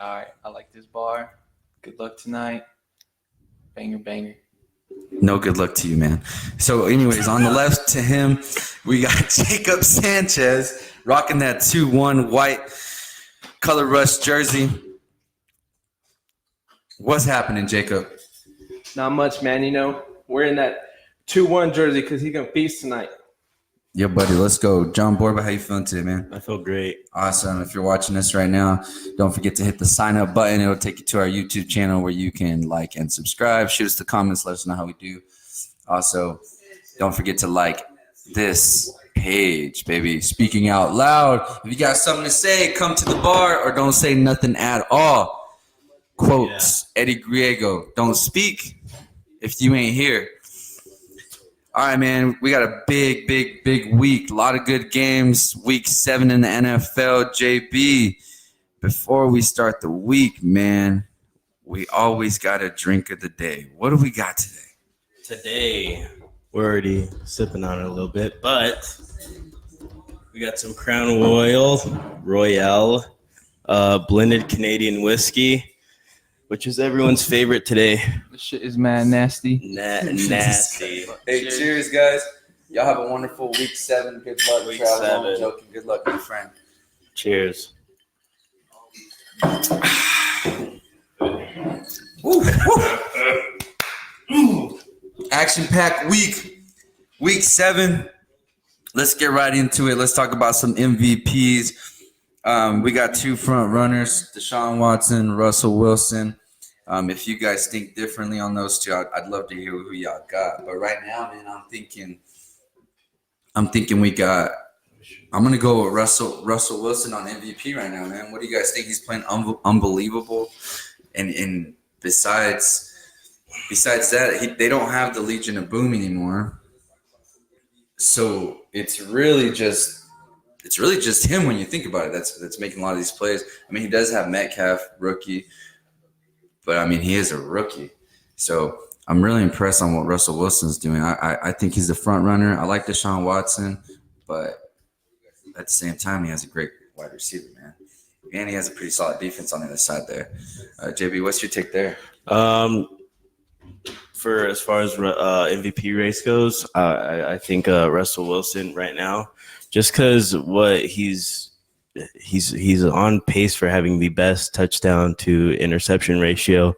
All right, I like this bar. Good luck tonight. Banger, banger. No good luck to you, man. So, anyways, on the left to him, we got Jacob Sanchez rocking that 2-1 white color rush jersey. What's happening, Jacob? Not much, man. Wearing that 2-1 jersey because he can feast tonight. Yeah, buddy, let's go. John Borba, how you feeling today, man? I feel great. Awesome. If you're watching this right now, don't forget to hit the sign up button. It'll take you to our YouTube channel where you can like and subscribe. Shoot us the comments. Let us know how we do. Also, don't forget to like this page, baby. Speaking out loud. If you got something to say, come to the bar or don't say nothing at all. Quotes, Eddie Griego. Don't speak if you ain't here. All right, man, we got a big week. A lot of good games. Week 7 in the NFL. JB, before we start the week, man, we always got a drink of the day. What do we got today? Today, we're already sipping on it a little bit, but we got some Crown Royale blended Canadian whiskey, which is everyone's favorite today. This shit is mad nasty. Nasty. Hey, cheers, guys. Y'all have a wonderful week 7. Good luck. Week traveling. 7. Joking. Good luck, my friend. Cheers. Action-packed week. Week 7. Let's get right into it. Let's talk about some MVPs. We got 2 front runners, Deshaun Watson, Russell Wilson. If you guys think differently on those 2, I'd love to hear who y'all got. But right now, man, I'm thinking we got. I'm gonna go with Russell Wilson on MVP right now, man. What do you guys think? He's playing unbelievable, and besides that, they don't have the Legion of Boom anymore. So it's really just him when you think about it. That's making a lot of these plays. I mean, he does have Metcalf, rookie. But, I mean, he is a rookie. So I'm really impressed on what Russell Wilson's doing. I think he's the front runner. I like Deshaun Watson, but at the same time, he has a great wide receiver, man. And he has a pretty solid defense on the other side there. JB, what's your take there? For as far as MVP race goes, I think Russell Wilson right now, just because what he's on pace for having the best touchdown to interception ratio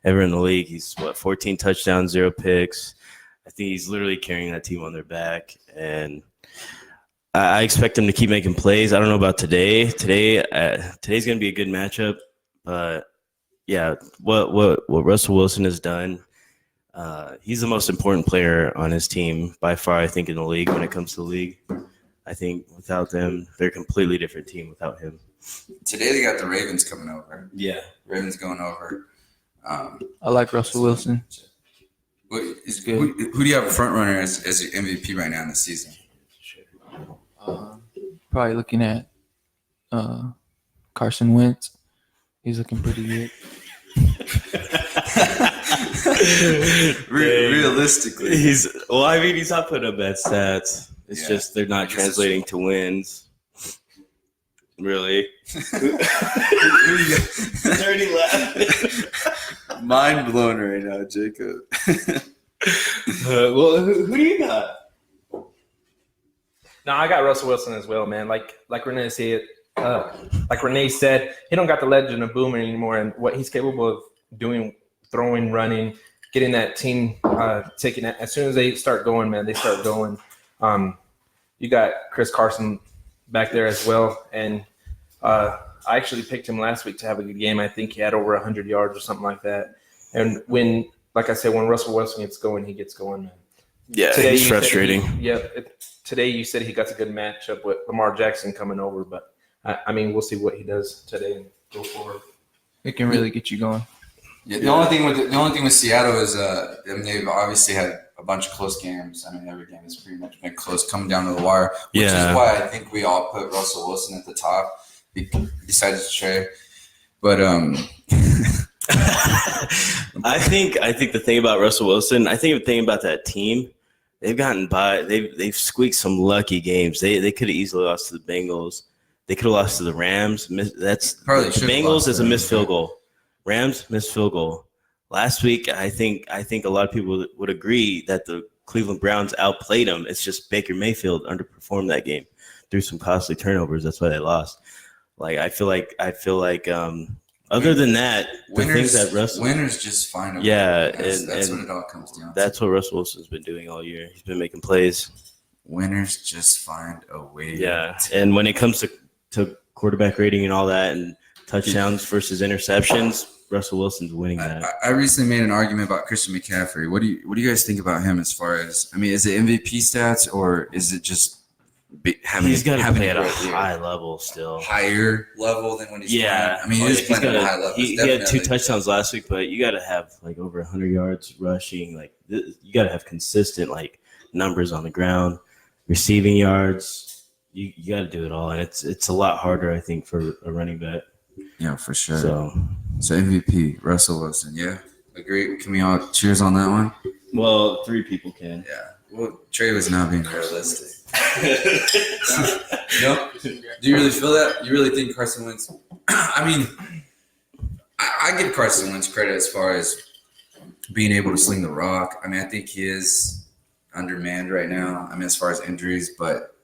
ever in the league. He's 14 touchdowns, 0 picks. I think he's literally carrying that team on their back, and I expect him to keep making plays. I don't know about today. Today's going to be a good matchup, but yeah, what Russell Wilson has done, he's the most important player on his team by far, I think, in the league when it comes to the league. I think without them, they're a completely different team without him. Today they got the Ravens coming over. Yeah. Ravens going over. I like Russell Wilson. Who do you have a front runner as your MVP right now in the season? Probably looking at Carson Wentz. He's looking pretty good. Realistically. He's not putting up bad stats. It's just they're not translating to wins. Really? Dirty laugh. Mind blown right now, Jacob. Well, who do you got? No, I got Russell Wilson as well, man. Like Renee said, he don't got the Legend of Boom anymore, and what he's capable of doing, throwing, running, getting that team taking it. As soon as they start going, man, they start going. You got Chris Carson back there as well, and I actually picked him last week to have a good game. I think he had over 100 yards or something like that. And when Russell Wilson gets going, he gets going, man. Yeah, he's frustrating. Today you said he got a good matchup with Lamar Jackson coming over, but I mean, we'll see what he does today and go forward. It can really get you going. Yeah, the only thing with Seattle is they've obviously had a bunch of close games. I mean, every game has pretty much been close, coming down to the wire, which is why I think we all put Russell Wilson at the top, besides Trey. But I think the thing about Russell Wilson, I think the thing about that team, they've gotten by. They've squeaked some lucky games. They could have easily lost to the Bengals. They could have lost to the Rams. That's Probably the should've Bengals lost is a to missed them. field goal. Rams missed field goal. Last week, I think a lot of people would agree that the Cleveland Browns outplayed them. It's just Baker Mayfield underperformed that game through some costly turnovers. That's why they lost. Like I feel like other than that, the things that winners just find a way. Yeah, That's and what it all comes down to. that's what Russell Wilson's been doing all year. He's been making plays. Winners just find a way. Yeah, and when it comes to quarterback rating and all that, and touchdowns versus interceptions, Russell Wilson's winning that. I recently made an argument about Christian McCaffrey. What do you guys think about him as far as? I mean, is it MVP stats or is it just He's got to play at a great year? high level still. Higher level than when he's Yeah, playing? I mean, he's playing at a high level. He had 2 touchdowns last week, but you got to have like over 100 yards rushing. Like you got to have consistent like numbers on the ground, receiving yards. You got to do it all, and it's a lot harder, I think, for a running back. Yeah, for sure. So MVP Russell Wilson. Yeah, agree. Can we all cheers on that one? well, 3 people can. Yeah. Well, Trey was not being realistic. No? Do you really feel that? You really think Carson Wentz? I mean, I give Carson Wentz credit as far as being able to sling the rock. I mean, I think he is undermanned right now. I mean, as far as injuries, but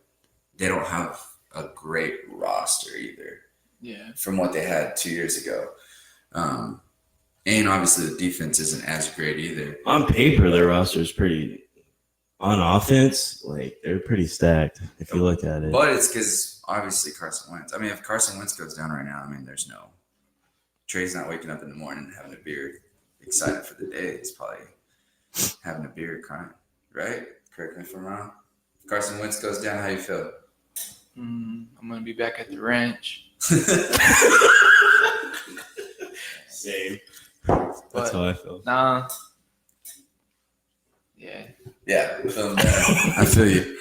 they don't have a great roster either. Yeah. From what they had 2 years ago. And obviously the defense isn't as great either. On paper, their roster is pretty. On offense, like they're pretty stacked if you look at it. But it's because obviously Carson Wentz. I mean, if Carson Wentz goes down right now, I mean, there's no Trey's not waking up in the morning and having a beer, excited for the day. He's probably having a beer, crying, right? Correct me if I'm wrong. If Carson Wentz goes down, how you feel? I'm gonna be back at the ranch. Same. But That's how I feel. nah. Yeah. Yeah, I feel you.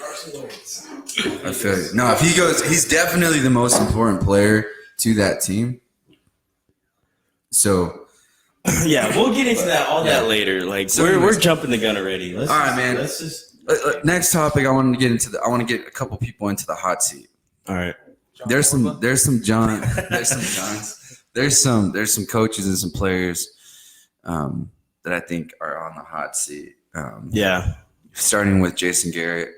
I feel you. No, if he goes, he's definitely the most important player to that team. So, Yeah, we'll get into that later. Like So we're anyways- jumping the gun already. All right, man. Let's just next topic, I want to get a couple people into the hot seat. all right. There's some coaches and some players that I think are on the hot seat. Yeah. Starting with Jason Garrett.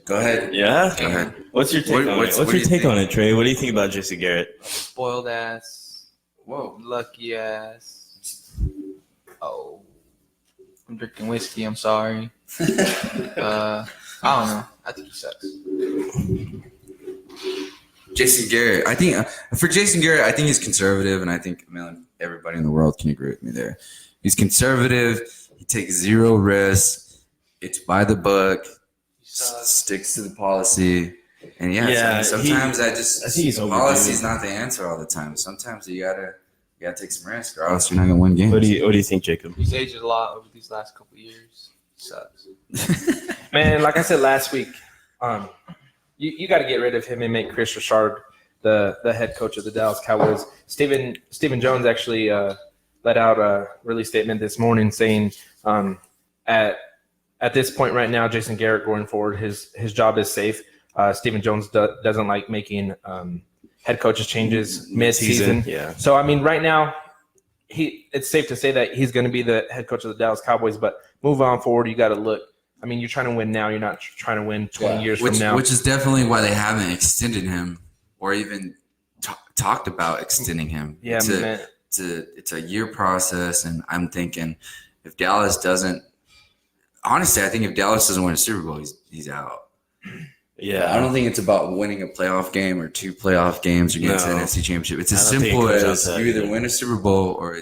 Go ahead. Yeah. Go ahead. What's your take on it? what What's do your you take think? on it, Trey? What do you think about Jason Garrett? Spoiled ass. Whoa. Lucky ass. Oh. I'm drinking whiskey. I'm sorry. I don't know. I think he sucks. Jason Garrett. I think for Jason Garrett, I think he's conservative, and I think everybody in the world can agree with me there. He's conservative. He takes zero risks. It's by the book. Sticks to the policy. And sometimes I think he's policy's not the answer all the time. Sometimes you gotta take some risk, or else you're not gonna win games. What do you think, Jacob? He's aged a lot over these last couple of years. He sucks. Man, like I said last week, you got to get rid of him and make Chris Richard the head coach of the Dallas Cowboys. Stephen Jones actually let out a release statement this morning saying at this point right now, Jason Garrett going forward, his job is safe. Stephen Jones doesn't like making head coaches changes mid-season. Yeah. So, I mean, right now, it's safe to say that he's going to be the head coach of the Dallas Cowboys, but move on forward, you got to look. I mean, you're trying to win now. You're not trying to win 20 years from now. Which is definitely why they haven't extended him or even talked about extending him. Yeah, man. It's a year process, and I'm thinking if Dallas doesn't – honestly, I think if Dallas doesn't win a Super Bowl, he's out. Yeah. I don't think it's about winning a playoff game or 2 playoff games or getting to the NFC Championship. It's as I don't think it simple comes down as to that you either either. win a Super Bowl or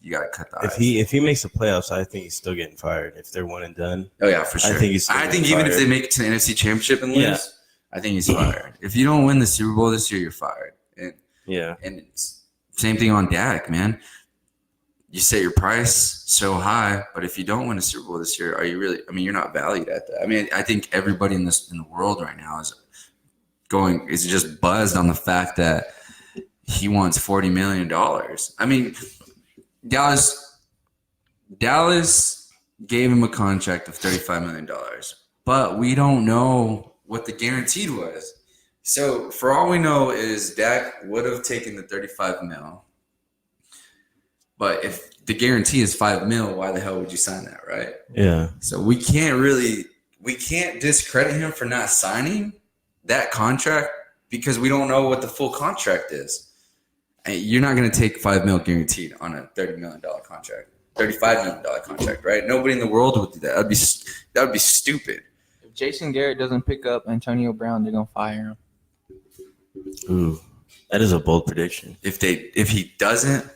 you got to cut the ice. If he makes the playoffs, I think he's still getting fired. If they're one and done, Oh, yeah, for sure. I think he's still I think getting even if fired. they make it to the NFC Championship and lose, Yeah. I think he's fired. If you don't win the Super Bowl this year, you're fired. yeah. And it's same thing on Dak, man. You set your price so high, but if you don't win a Super Bowl this year, are you really? I mean, you're not valued at that. I mean, I think everybody in the world right now is just buzzed on the fact that he wants $40 million. I mean, Dallas gave him a contract of $35 million, but we don't know what the guaranteed was. So for all we know is Dak would have taken the $35 million. But if the guarantee is $5 million, why the hell would you sign that, right? Yeah. So we can't discredit him for not signing that contract because we don't know what the full contract is. And you're not going to take $5 million guaranteed on a $30 million contract, $35 million contract, right? Nobody in the world would do that. That would be stupid. If Jason Garrett doesn't pick up Antonio Brown, they're gonna fire him. Ooh, that is a bold prediction. If he doesn't,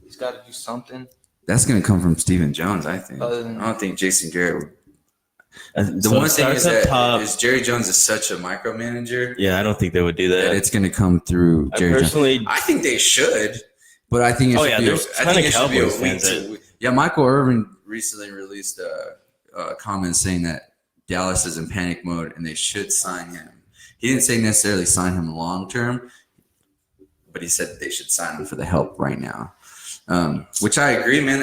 He's got to do something. that's going to come from Stephen Jones, I think. Other than- I don't think Jason Garrett would. The So one it thing is starts up that top. is Jerry Jones is such a micromanager Yeah, I don't think they would do that that. it's going to come through I Jerry Jones. personally, I think they should, but I think it Oh, should yeah, be. there's a ton of Cowboys fans that- Yeah, Michael Irvin recently released a comment saying that Dallas is in panic mode and they should sign him. He didn't say necessarily sign him long term, but he said that they should sign him for the help right now, which I agree, man.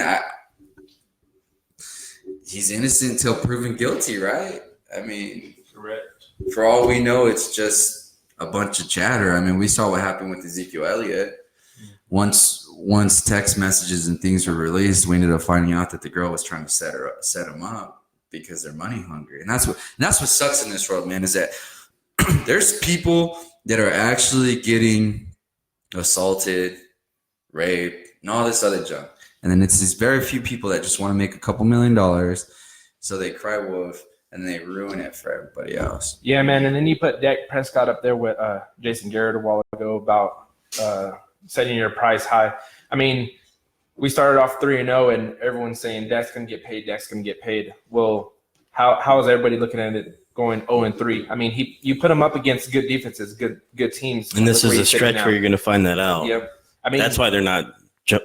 He's innocent until proven guilty, right? I mean, Correct. for all we know, it's just a bunch of chatter. I mean, we saw what happened with Ezekiel Elliott. Once text messages and things were released, we ended up finding out that the girl was trying to set him up because they're money hungry. And that's what sucks in this world, man, is that there's people that are actually getting assaulted, raped, and all this other junk. And then it's these very few people that just want to make a couple $1 million, so they cry wolf and they ruin it for everybody else. Yeah, man. And then you put Dak Prescott up there with Jason Garrett a while ago about setting your price high. I mean, we started off 3-0, and everyone's saying Dak's going to get paid. Dak's going to get paid. Well, how is everybody looking at it going 0-3? I mean, you put him up against good defenses, good teams. and this Look is where a he's sitting stretch now. where you're going to find that out. Yep. I mean, That's why they're not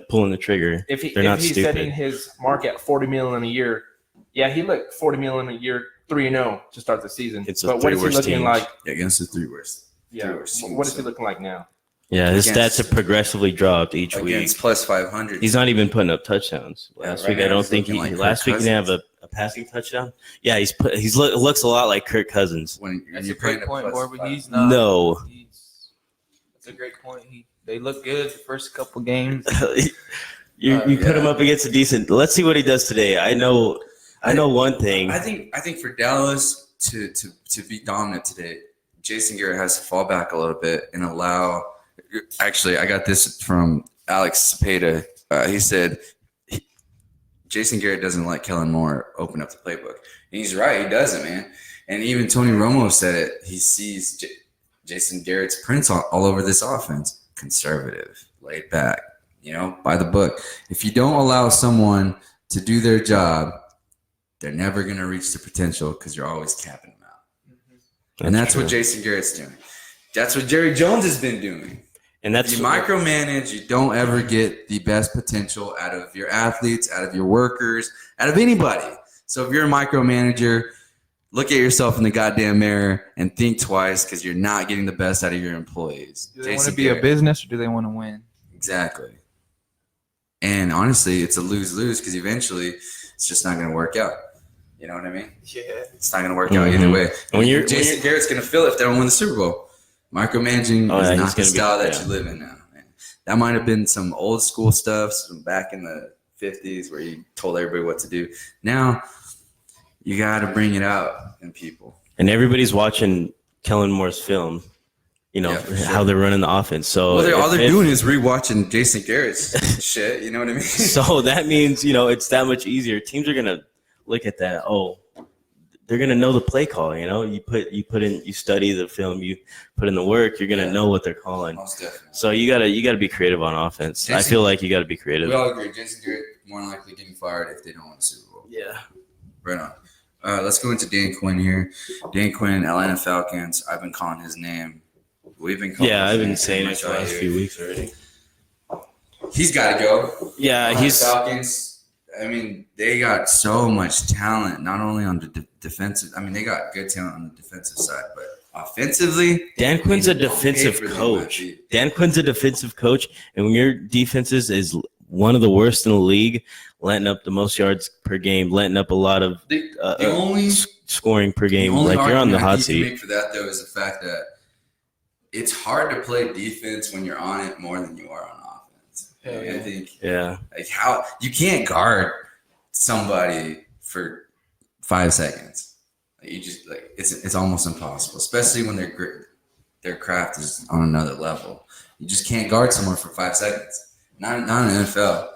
pulling the trigger. if they're not he's stupid. setting his mark at $40 million a year, yeah, he looked $40 million a year, 3-0 to start the season. It's the but what three is he worst looking teams. like? Against the three worst. Yeah. worst teams, What is so. he looking like now? Yeah, his Against- stats have progressively dropped each week. Against plus 500. He's not even putting up touchdowns. Last right week, now I don't he's think looking like last Kirk week he didn't have Cousins. a passing touchdown. Yeah, looks a lot like Kirk Cousins. when That's you're a great playing point, plus Boy, but 500. he's not. No. That's a great point. They look good the first couple games. you put yeah. him up against a decent. Let's see what he does today. I know one thing. I think for Dallas to be dominant today, Jason Garrett has to fall back a little bit and allow. Actually, I got this from Alex Cepeda. He said Jason Garrett doesn't let Kellen Moore open up the playbook. And he's right. He doesn't, man. And even Tony Romo said it. He sees Jason Garrett's prints all over this offense. Conservative, laid back, by the book. If you don't allow someone to do their job, they're never going to reach the potential because you're always capping them out. And that's true. what Jason Garrett's doing. That's what Jerry Jones has been doing. And that's If you micromanage, you don't ever get the best potential out of your athletes, out of your workers, out of anybody. So if you're a micromanager, look at yourself in the goddamn mirror and think twice because you're not getting the best out of your employees. Do they want Jason to be a Garrett. business or do they want to win? Exactly. And honestly, it's a lose-lose because eventually it's just not going to work out. You know what I mean? Yeah. It's not going to work out either way. When you're- Jason Garrett's going to feel it if they don't win the Super Bowl. Micromanaging Oh, is yeah, not he's the gonna be- style that yeah. you live in now. Man. That might have been some old school stuff from back in the 50s where you told everybody what to do. Now you got to bring it out in people. and everybody's watching Kellen Moore's film. Yeah, for sure. How they're running the offense. So Well, all they're if- doing is rewatching Jason Garrett's shit. You know what I mean? So that means it's that much easier. Teams are gonna look at that. Oh, they're gonna know the play call. You study the film, you put in the work. You're gonna know what they're calling. Most definitely. So you gotta be creative on offense. I Jason- feel like you gotta be creative. We all agree. Jason Garrett more than likely getting fired if they don't win the Super Bowl. Yeah. Right on. Let's go into Dan Quinn here. Dan Quinn, Atlanta Falcons. I've been calling his name. We've been calling Yeah, his I've name been saying pretty it for much the all last year. few weeks already. He's got to go. Yeah, Atlanta he's Falcons. I mean, they got so much talent, not only on the defensive. I mean, they got good talent on the defensive side, but offensively, Dan Quinn's a they defensive paid for them, coach. I think. Dan Quinn's a defensive coach, and when your defense is one of the worst in the league, letting up the most yards per game, letting up a lot of scoring per game. The only Like, you're on the hot you seat. can make for that, though, is the fact that it's hard to play defense when you're on it more than you are on offense. I think, like, how you can't guard somebody for 5 seconds. Like, you just like it's almost impossible, especially when their craft is on another level. You just can't guard someone for 5 seconds. Not in the NFL,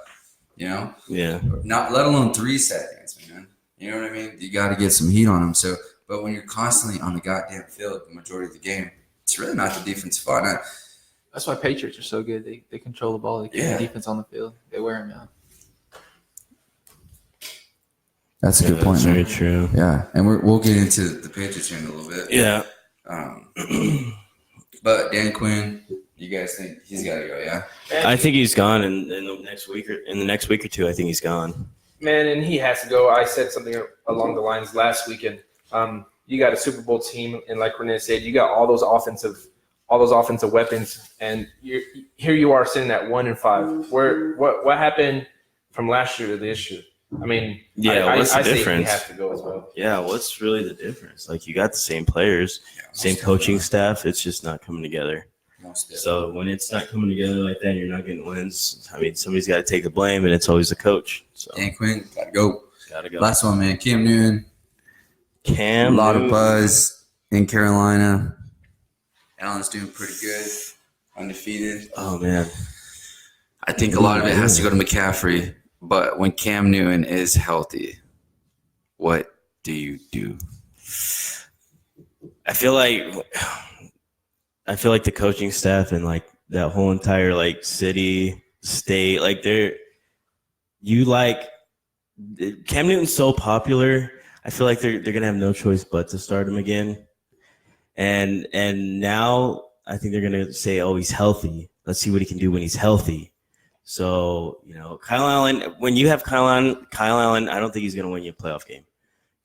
you know. Yeah. Not let alone 3 seconds, man. You know what I mean? You got to get some heat on them. So, but when you're constantly on the goddamn field the majority of the game, it's really not the defensive fault. That's why Patriots are so good. They control the ball. They keep the defense on the field. They wear them out. That's a good point. Very true. Yeah, and we'll get into the Patriots here in a little bit. Yeah. But Dan Quinn, you guys think he's got to go? Yeah. I think he's gone in the next week or two. I think he's gone. Man, and he has to go. I said something along the lines last weekend. You got a Super Bowl team, and like Renee said, you got all those offensive weapons, and here you are sitting at 1-5. What happened from last year to this year? I mean, what's the difference? Say he has to go as well. Yeah, what's really the difference? Like, you got the same players, same coaching staff. It's just not coming together. So when it's not coming together like that, and you're not getting wins. I mean, somebody's got to take the blame, and it's always the coach. So Dan Quinn, gotta go. Gotta go. Last one, man. Cam Newton. A lot of buzz in Carolina. Allen's doing pretty good, undefeated. Oh man, I think a lot of it has to go to McCaffrey. But when Cam Newton is healthy, what do you do? I feel like the coaching staff and like that whole entire like city, state, like Cam Newton's so popular. I feel like they're gonna have no choice but to start him again. And now I think they're gonna say, oh, he's healthy. Let's see what he can do when he's healthy. So, Kyle Allen, when you have Kyle Allen, I don't think he's gonna win you a playoff game.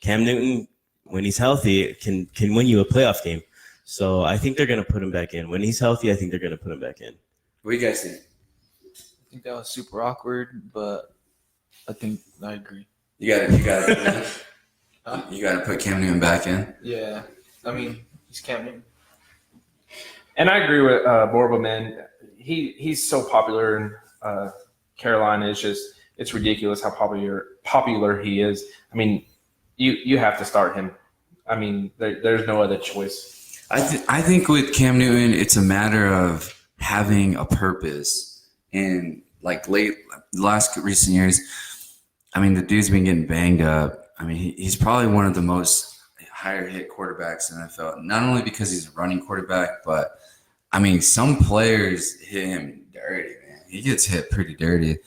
Cam Newton, when he's healthy, can win you a playoff game. So I think they're gonna put him back in. When he's healthy, I think they're gonna put him back in. What do you guys think? I think that was super awkward, but I think I agree. You gotta put Cam Newton back in. Yeah, I mean, he's Cam Newton. And I agree with Borba, man. He's so popular in Carolina. It's ridiculous how popular he is. I mean, you have to start him. I mean, there's no other choice. I think with Cam Newton, it's a matter of having a purpose. And like last recent years, I mean, the dude's been getting banged up. I mean, he's probably one of the most higher hit quarterbacks in the NFL. Not only because he's a running quarterback, but I mean, some players hit him dirty, man. He gets hit pretty dirty.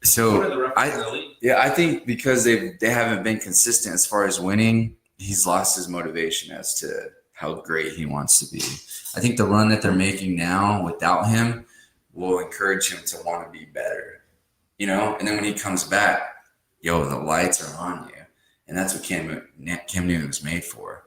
So I think because they haven't been consistent as far as winning, he's lost his motivation as to how great he wants to be. I think the run that they're making now without him will encourage him to want to be better, And then when he comes back, the lights are on you. And that's what Cam Newton was made for.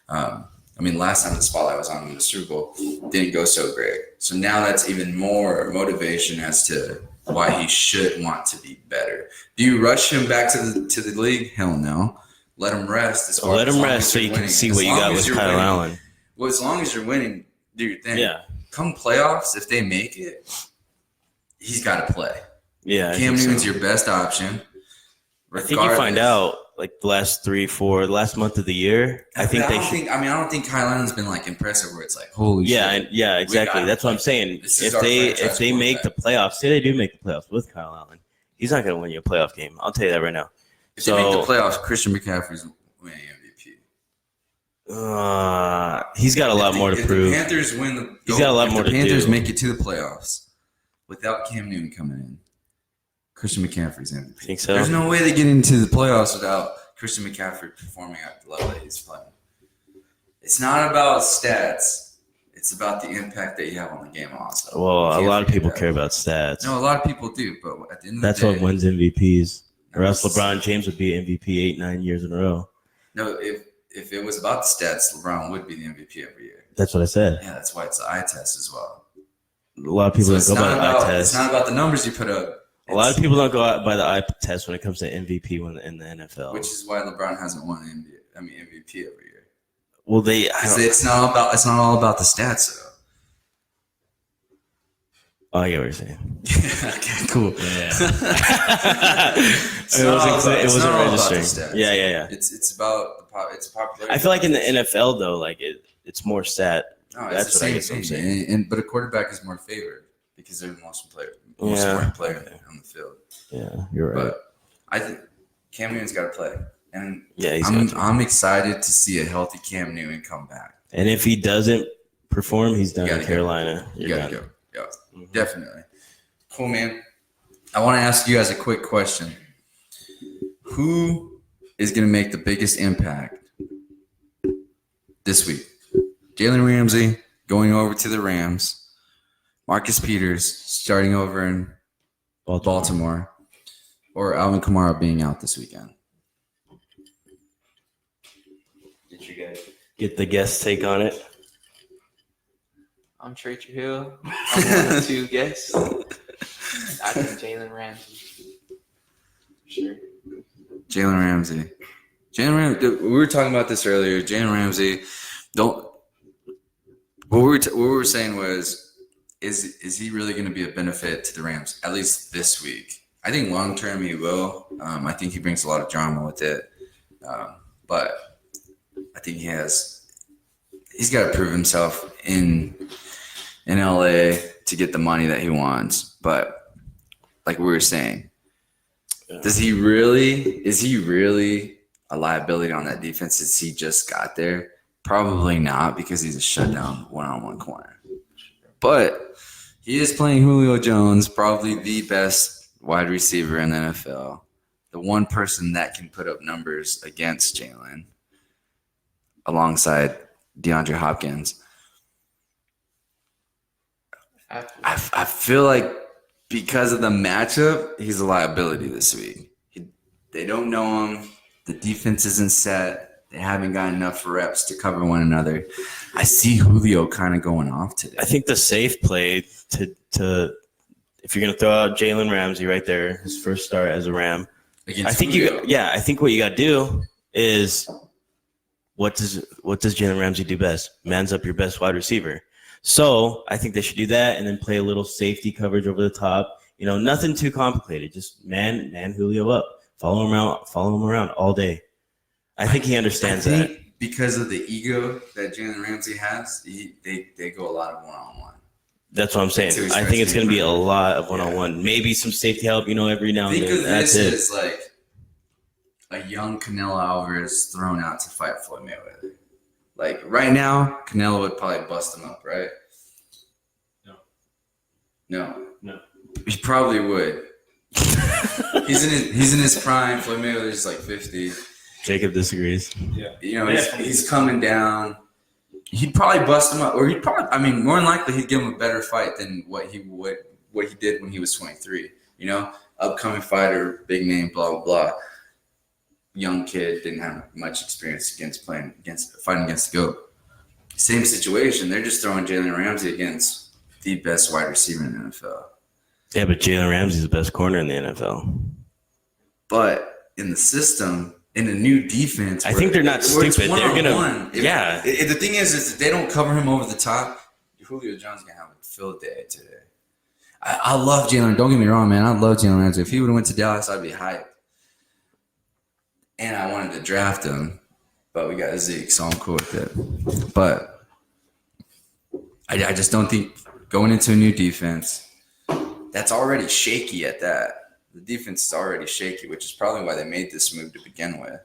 I mean, last time the spotlight was on him in the Super Bowl, didn't go so great. So now that's even more motivation as to why he should want to be better. Do you rush him back to the league? Hell no. Let him rest. Let him rest so you can see what you got with Kyle Allen. Well, as long as you're winning, do your thing. Yeah. Come playoffs, if they make it, he's got to play. Yeah. Cam Newton's your best option. I think you find out like the last month of the year. I don't think Kyle Allen's been like impressive where it's like, holy shit. Yeah, exactly. That's what I'm saying. If they make the playoffs, say they do make the playoffs with Kyle Allen, he's not going to win you a playoff game. I'll tell you that right now. If they make the playoffs, Christian McCaffrey's winning MVP. He's got a lot more to prove. The Panthers win. He's got a lot more to do. The Panthers make it to the playoffs without Cam Newton coming in. Christian McCaffrey's MVP. Think so? There's no way they get into the playoffs without Christian McCaffrey performing at the level that he's playing. It's not about stats. It's about the impact that you have on the game also. Well, a lot of people care about stats. No, a lot of people do, but at the end of that's the day, what wins MVPs. Or else LeBron James would be MVP 8-9 years in a row. No, if it was about the stats, LeBron would be the MVP every year. That's what I said. Yeah, that's why it's an eye test as well. A lot of people don't go by the eye test. It's not about the numbers you put up. A lot of people don't go out by the eye test when it comes to MVP in the NFL. Which is why LeBron hasn't won MVP every year. Well, It's not all about the stats though. Oh, I get what you're saying. Okay, cool. Yeah. It wasn't registering. Yeah. It's about it's popularity. I feel like in the NFL though, like it's more stat. No, That's what I guess I'm saying. But a quarterback is more favored because they're the most important player on the field. Yeah, you're right. But I think Cam Newton's got to play, and yeah, I'm excited to see a healthy Cam Newton come back. And if he doesn't perform, he's done in Carolina. You gotta go. Yeah, definitely. Cool, man. I want to ask you guys a quick question. Who is going to make the biggest impact this week? Jalen Ramsey going over to the Rams. Marcus Peters starting over in Baltimore. Or Alvin Kamara being out this weekend. Did you guys get the guest take on it? I'm Trujillo. I'm one of two guests. I think Jalen Ramsey. Sure. Jalen Ramsey. We were talking about this earlier. Jalen Ramsey. What we were saying was, is he really going to be a benefit to the Rams, at least this week? I think long term he will. I think he brings a lot of drama with it. But I think he's got to prove himself in LA to get the money that he wants. But like we were saying, is he really a liability on that defense since he just got there? Probably not, because he's a shutdown one-on-one corner. But he is playing Julio Jones, probably the best wide receiver in the NFL. The one person that can put up numbers against Jalen alongside DeAndre Hopkins. I feel like because of the matchup, he's a liability this week. They don't know him. The defense isn't set. They haven't got enough reps to cover one another. I see Julio kind of going off today. I think the safe play to if you're going to throw out Jalen Ramsey right there, his first start as a Ram, I think what you got to do is what does Jalen Ramsey do best? Man's up your best wide receiver. So I think they should do that and then play a little safety coverage over the top. Nothing too complicated. Just man Julio up. Follow him around all day. I think he understands that. Because of the ego that Jalen Ramsey has, they go a lot of one-on-one. That's what I'm saying. I think it's going to be a lot of one-on-one. Yeah. Maybe some safety help, every now and then. Think of this as like a young Canelo Alvarez thrown out to fight Floyd Mayweather. Like right now, Canelo would probably bust him up, right? No. He probably would. He's in his prime. Floyd Mayweather's like 50. Jacob disagrees. Yeah. He's coming down. He'd probably bust him up, or more than likely he'd give him a better fight than what he did when he was 23. Upcoming fighter, big name, blah blah blah. Young kid, didn't have much experience fighting against the GOAT. Same situation. They're just throwing Jalen Ramsey against the best wide receiver in the NFL. Yeah, but Jalen Ramsey's the best corner in the NFL. But in the system, in a new defense, I think they're not stupid. They're gonna, The thing is if they don't cover him over the top, Julio Jones is gonna have a field day today. I love Jalen. Don't get me wrong, man. I love Jalen Ramsey. If he would have went to Dallas, I'd be hyped. And I wanted to draft him, but we got Zeke, so I'm cool with it. But I just don't think going into a new defense that's already shaky at that. The defense is already shaky, which is probably why they made this move to begin with.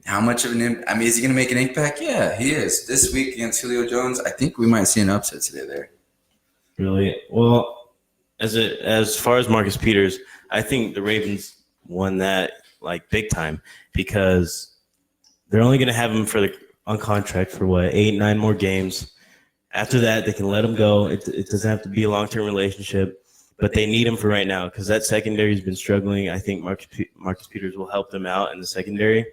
How much of an impact? I mean, is he going to make an impact? Yeah, he is. This week against Julio Jones, I think we might see an upset today there. Really? Well, as far as Marcus Peters, I think the Ravens won that like big time because they're only going to have him on contract for 8-9 more games. After that, they can let him go. It doesn't have to be a long-term relationship, but they need him for right now because that secondary has been struggling. I think Marcus Peters will help them out in the secondary,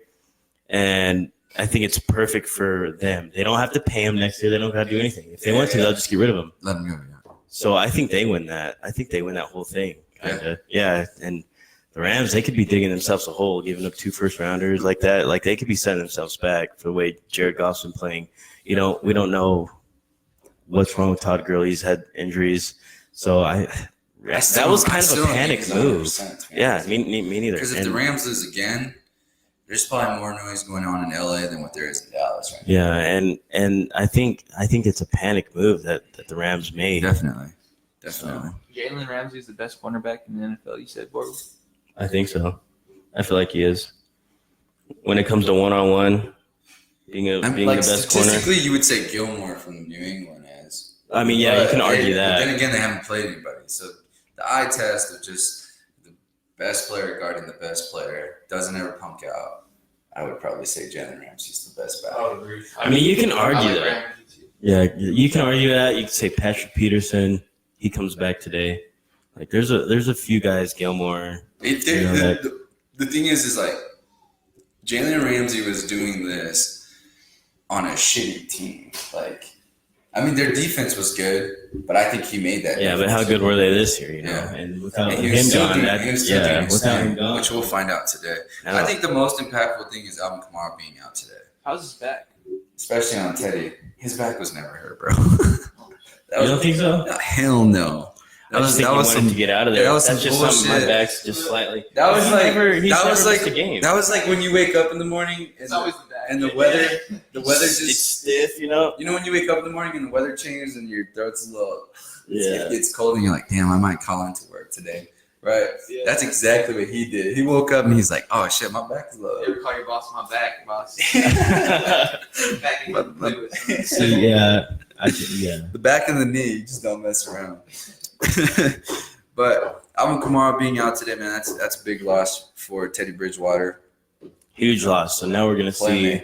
and I think it's perfect for them. They don't have to pay him next year. They don't got to do anything. If they want to, they'll just get rid of him. Let him go, yeah. So I think they win that. I think they win that whole thing kind of. Yeah, and the Rams, they could be digging themselves a hole, giving up 2 first-rounders like that. Like, they could be setting themselves back for the way Jared Goff's been playing. We don't know what's wrong with Todd Gurley. He's had injuries. So that was kind of a panic move. Yeah, me neither. Because if the Rams lose again, there's probably more noise going on in LA than what there is in Dallas right now. Yeah, and I think it's a panic move that the Rams made. Definitely. So, Jalen Ramsey's the best cornerback in the NFL, you said, Borg? I think so. I feel like he is. When it comes to one-on-one, being the best corner. Statistically, you would say Gilmore from New England is. I mean, yeah, you can argue that. But then again, they haven't played anybody. So the eye test of just the best player guarding the best player doesn't ever punk out. I would probably say Jalen Ramsey's the best back. I mean, you can argue that. Yeah, you can argue that. You can say Patrick Peterson. He comes back today. Like, there's a few guys, Gilmore. The thing is like Jalen Ramsey was doing this on a shitty team. Like, I mean, their defense was good, but I think he made that. Yeah, but how good were they this year? And without him gone, which we'll find out today. I think the most impactful thing is Alvin Kamara being out today. How's his back? Especially on Teddy. His back was never hurt, bro. You don't think so? Hell no. That was some to get out of there. That was That's some just bullshit. something my back's just slightly. That was like a game. That was like when you wake up in the morning and the weather It's just stiff, You know when you wake up in the morning and the weather changes and your throat's a little Yeah. it gets cold and you're like, damn, I might call into work today. Right? Yeah. That's exactly what he did. He woke up and he's like, oh shit, my back is low. You ever call your boss my back, boss? Back in So yeah. The back and the knee, you just don't mess around. But Alvin Kamara being out today, man, that's a big loss for Teddy Bridgewater. Huge loss. So now we're gonna see.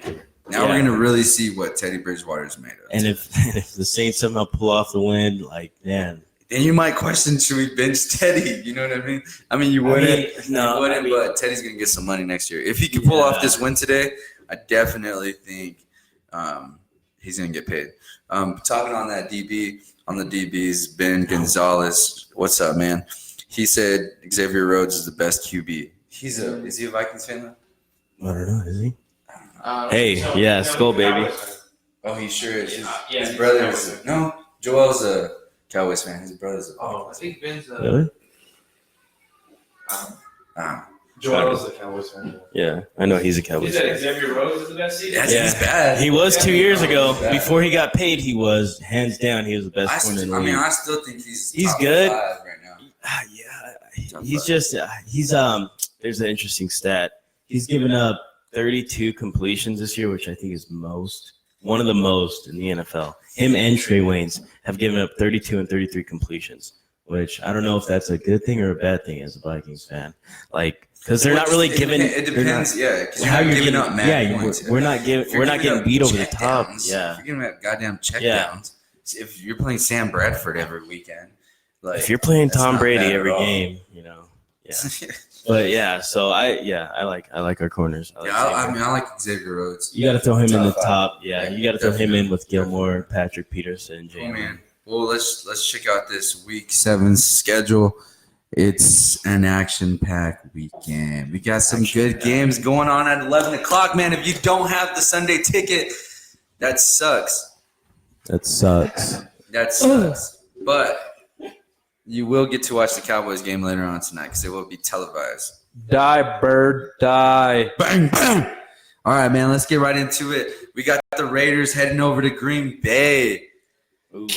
Now we're gonna really see what Teddy Bridgewater is made of. And if the Saints somehow pull off the win, like, man. Then you might question, should we bench Teddy? You know what I mean? I mean, you wouldn't. But Teddy's gonna get some money next year. If he can pull off this win today, I definitely think he's gonna get paid. Talking on that on the DBs, Ben Gonzalez, what's up, man? He said Xavier Rhodes is the best QB. Is he a Vikings fan? I don't know. Is he? Hey, Skull baby. Oh, he sure is. His brother is Joel's a Cowboys fan. His brother's a I think Ben's really? Joel's a Cowboys fan. Yeah, I know he's a Cowboys fan. Xavier Rhodes is the best season? He's bad. He was 2 years ago. Before he got paid, he was hands down. He was the best corner in the league. I still think he's good. Top 5 right now. There's an interesting stat. He's given up 32 completions this year, which I think is one of the most in the NFL. Him and Trey Waynes have given up 32 and 33 completions, which I don't know if that's a good thing or a bad thing as a Vikings fan. Like, because they're not really giving. It depends, because how you're giving up mad points. We're not getting beat over the top. Yeah, if you're giving up goddamn checkdowns. If you're playing Sam Bradford every weekend, like if you're playing Tom Brady every game, Yeah. But so I like our corners. I like Xavier Rhodes. You got to throw him in the top. Yeah, you got to throw him in with Gilmore, Patrick Peterson, Jalen. Oh man. Well, let's check out this Week 7 schedule. It's an action-packed weekend. We got some good games going on at 11 o'clock, man. If you don't have the Sunday ticket, that sucks. That sucks. But you will get to watch the Cowboys game later on tonight because it will be televised. Die, bird, die. Bang, bang. All right, man, let's get right into it. We got the Raiders heading over to Green Bay. Ooh.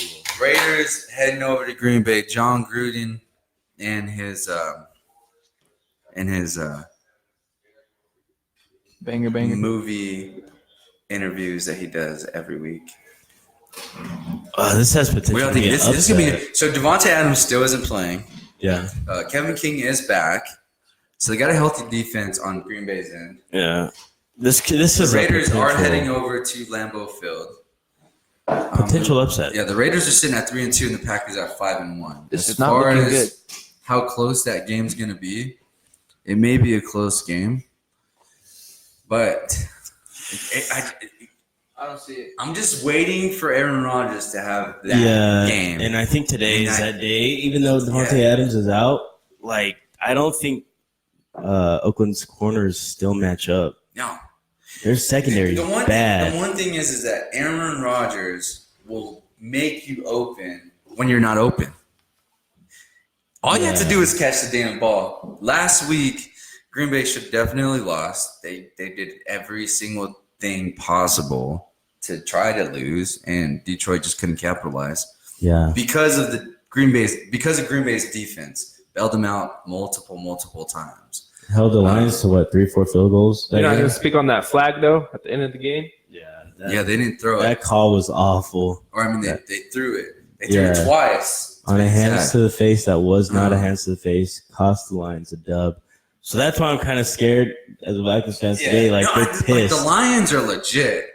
Raiders heading over to Green Bay. John Gruden and his banger movie interviews that he does every week. This has potential. This is gonna be so. Devontae Adams still isn't playing. Yeah. Kevin King is back, so they got a healthy defense on Green Bay's end. Yeah. This is the Raiders are heading over to Lambeau Field. Potential upset. Yeah, the Raiders are sitting at 3-2, and the Packers are 5-1. This is not looking good. How close that game's gonna be, it may be a close game, but I don't see it. I'm just waiting for Aaron Rodgers to have that game. And I think today is that day. Even though Devontae Adams is out, like I don't think Oakland's corners still match up. No. Their secondary is bad. The one thing is that Aaron Rodgers will make you open when you're not open. All you have to do is catch the damn ball. Last week, Green Bay should definitely lost. They did every single thing possible to try to lose, and Detroit just couldn't capitalize. Yeah. Because of Green Bay's defense. Bailed them out multiple times. Held the Lions to 3-4 field goals. You're not going to speak on that flag, though, at the end of the game? Yeah, they didn't throw it. That call was awful. Or, I mean, they threw it. They threw it twice. On a hands to the face that was not a hands to the face. Cost the Lions a dub. So that's why I'm kind of scared as a Vikings fan today. Like, they're pissed. The Lions are legit.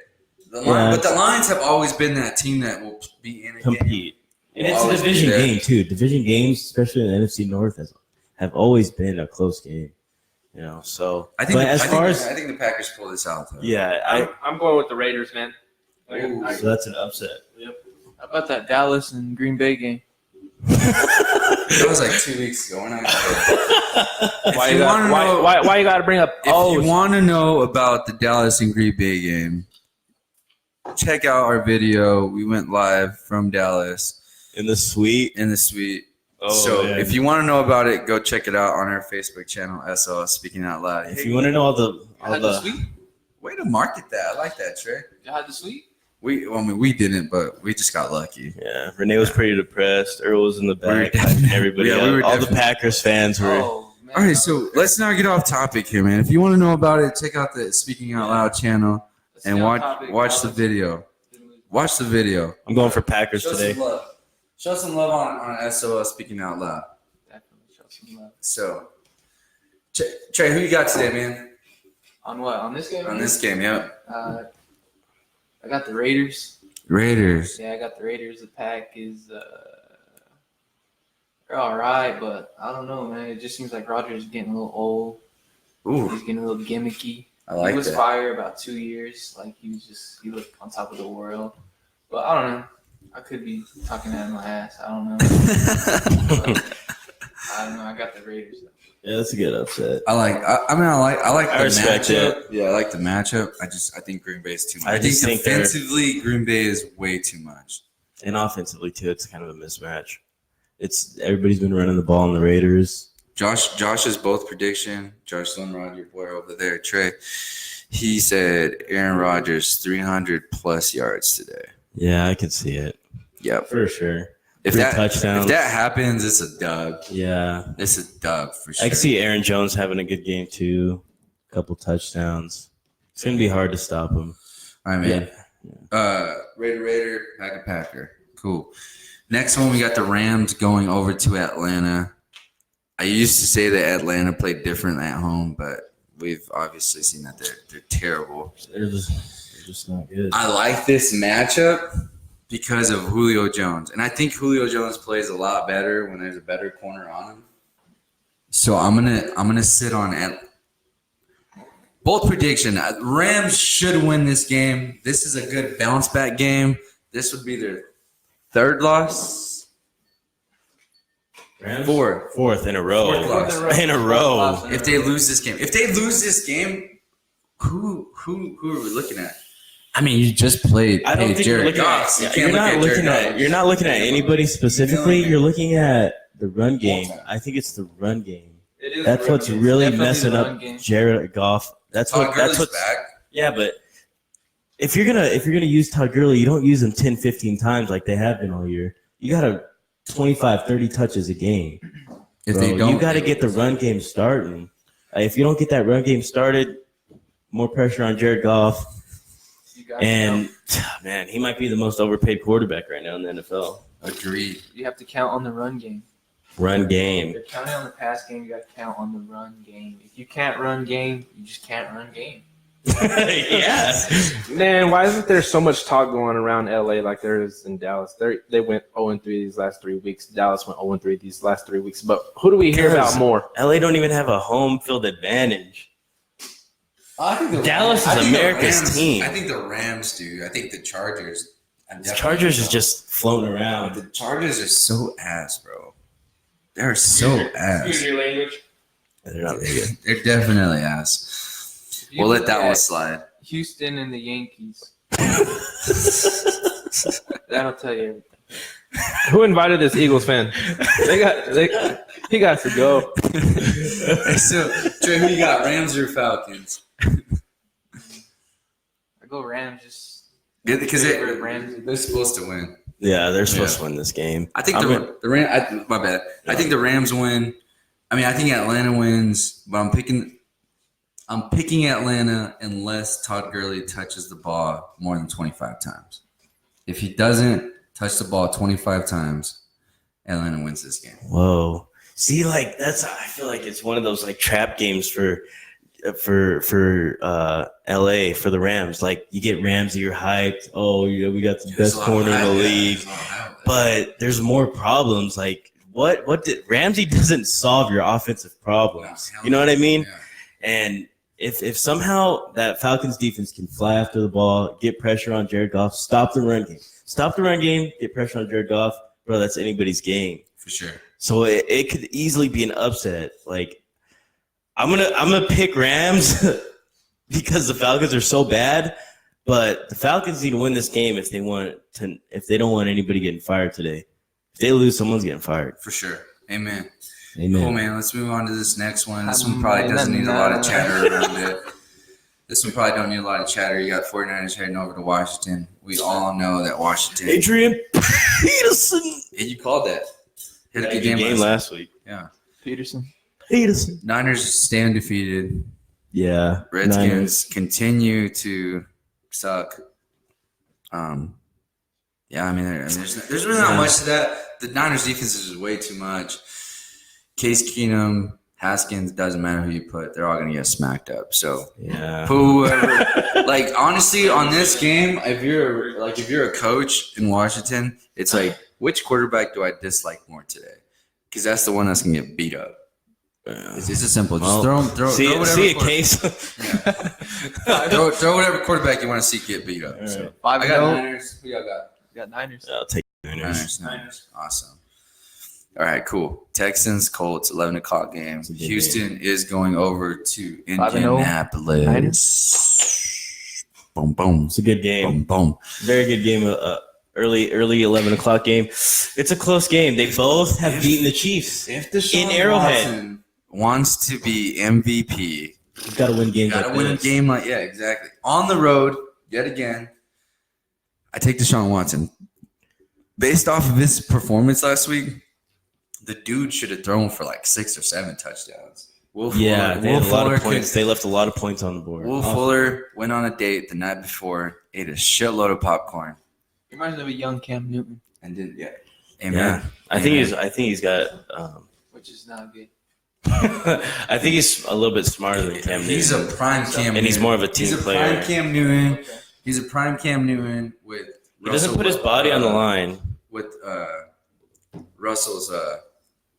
But the Lions have always been that team that will be in a compete. And it's a division game, too. Division games, especially in the NFC North, have always been a close game. You know, so I think the Packers pull this out. Though. Yeah, I'm going with the Raiders, man. So that's an upset. Yep. How about that Dallas and Green Bay game? That was like 2 weeks ago. Why you got to bring up? If you want to know about the Dallas and Green Bay game, check out our video. We went live from Dallas in the suite. If you want to know about it, go check it out on our Facebook channel, SOS Speaking Out Loud. If you want to know all the suite? Way to market that. I like that, Trey. You had the suite? We didn't, but we just got lucky. Yeah, Renee was pretty depressed. Earl was in the back. Everybody, all the Packers fans were. All right, so let's not get off topic here, man. If you want to know about it, check out the Speaking Out Loud channel and watch the video. Watch the video. I'm going for Packers today. Show some love on SOS Speaking Out Loud. Definitely show some love. So, Trey, who you got today, man? On what? On this game? On this game, yeah. I got the Raiders. Raiders. Yeah, I got the Raiders. The Pack is they're all right, but I don't know, man. It just seems like Rodgers is getting a little old. Ooh. He's getting a little gimmicky. I like that. He was fired about 2 years. Like, he looked on top of the world. But I don't know. I could be talking out of my ass. I don't know. I don't know. I got the Raiders, though. Yeah, that's a good upset. I like the respect matchup. it. Yeah, I like the matchup. I think Green Bay is too much. I think defensively, Green Bay is way too much. And offensively too, it's kind of a mismatch. Everybody's been running the ball on the Raiders. Josh's both prediction. Josh Sunrod, your boy over there, Trey. He said Aaron Rodgers 300 plus yards today. Yeah, I can see it. Yep, for sure. If that happens, it's a dub. Yeah, it's a dub for sure. I can see Aaron Jones having a good game too. A couple touchdowns. It's gonna be hard to stop him. All right, man. Yeah. Raider, Packer. Cool. Next one, we got the Rams going over to Atlanta. I used to say that Atlanta played different at home, but we've obviously seen that they're terrible. They're just not good. I like this matchup because of Julio Jones. And I think Julio Jones plays a lot better when there's a better corner on him. So I'm gonna sit on both prediction. Rams should win this game. This is a good bounce back game. This would be their third loss. Rams? Fourth in a row. In a row. If they lose this game, who are we looking at? I mean, you just played. I don't think Jared Goff. You're not looking at anybody specifically. You're looking at the run game. I think it's the run game. That's what's really messing up Jared Goff. That's what's back. Yeah, but if you're gonna use Todd Gurley, you don't use him 10, 15 times like they have been all year. You gotta 25, 30 touches a game. You got to get the run game starting. If you don't get that run game started, more pressure on Jared Goff. And, man, he might be the most overpaid quarterback right now in the NFL. Agreed. You have to count on the run game. Run game. You're counting on the pass game. You got to count on the run game. If you can't run game, you just can't run game. Yeah. Man, why isn't there so much talk going around LA like there is in Dallas? They went 0-3 these last 3 weeks. Dallas went 0-3 these last 3 weeks. But who do we hear about more? LA don't even have a home field advantage. Dallas is America's team. I think the Rams do. I think the Chargers. The Chargers is just floating around. The Chargers are so ass, bro. They're so ass. Excuse your language. They're not very good. They're definitely ass. You We'll let look that one at slide. Houston and the Yankees. That'll tell you everything. Who invited this Eagles fan? He got to go. So, Trey, who you got? Rams or Falcons? I go Rams. Just Because Rams. they're supposed to win. Yeah, they're supposed to win this game. I think the Rams. My bad. I think the Rams win. I mean, I think Atlanta wins, but I'm picking Atlanta unless Todd Gurley touches the ball more than 25 times. If he doesn't touch the ball 25 times, Atlanta wins this game. Whoa. See, like I feel like it's one of those like trap games for LA for the Rams. Like you get Ramsey, you're hyped. Oh, yeah, we got the best corner in the league. But there's more problems. Like what did Ramsey doesn't solve your offensive problems. You know what I mean? Yeah. And if somehow that Falcons defense can fly after the ball, get pressure on Jared Goff, stop the run game, get pressure on Jared Goff, bro, that's anybody's game. For sure. So it could easily be an upset. Like I'm gonna pick Rams because the Falcons are so bad, but the Falcons need to win this game if they don't want anybody getting fired today. If they lose, someone's getting fired. For sure. Amen. Amen. Cool, man. Let's move on to this next one. This one probably doesn't need a lot of chatter around it. This one probably don't need a lot of chatter. You got 49ers heading over to Washington. We all know that Washington. Adrian Peterson. Hey, you called that. Hit a Good good game last week. Yeah. Peterson. Niners stay undefeated. Yeah. Redskins Niners. continue to suck. Yeah, I mean, there's really not much to that. The Niners defense is just way too much. Case Keenum, Haskins, doesn't matter who you put, they're all gonna get smacked up. So Yeah. whoever, like honestly, on this game, if you're a coach in Washington, it's like which quarterback do I dislike more today? Because that's the one that's gonna get beat up. It's just simple. Just throw whatever Case. throw whatever quarterback you want to see get beat up. All right. So, 5 I and got 0. Niners. Who y'all got? You got Niners. I'll take Niners. Niners. Awesome. All right, cool. Texans, Colts, 11 o'clock game. a good Houston is going over to 5-0. Indianapolis. Niners. Boom, boom. It's a good game. Boom, boom. Very good game. Early 11 o'clock game. It's a close game. They both have beaten the Chiefs. If Deshaun In Arrowhead. Watson wants to be MVP, You've got to win games. got to like win a this. game like, yeah, exactly. On the road, yet again, I take Deshaun Watson. Based off of his performance last week, the dude should have thrown for like 6 or 7 touchdowns. Yeah, they had a lot of points. They left a lot of points on the board. Will Fuller went on a date the night before, ate a shitload of popcorn, Reminds me of a young Cam Newton, and did Amen. Yeah, I think he's got. which is not good. I think he's a little bit smarter than Cam Newton. He's a prime Cam Newton. and he's more of a team He's a player. prime Cam Newton. Okay. He's a prime Cam Newton with. He doesn't put his body on the line. With Russell's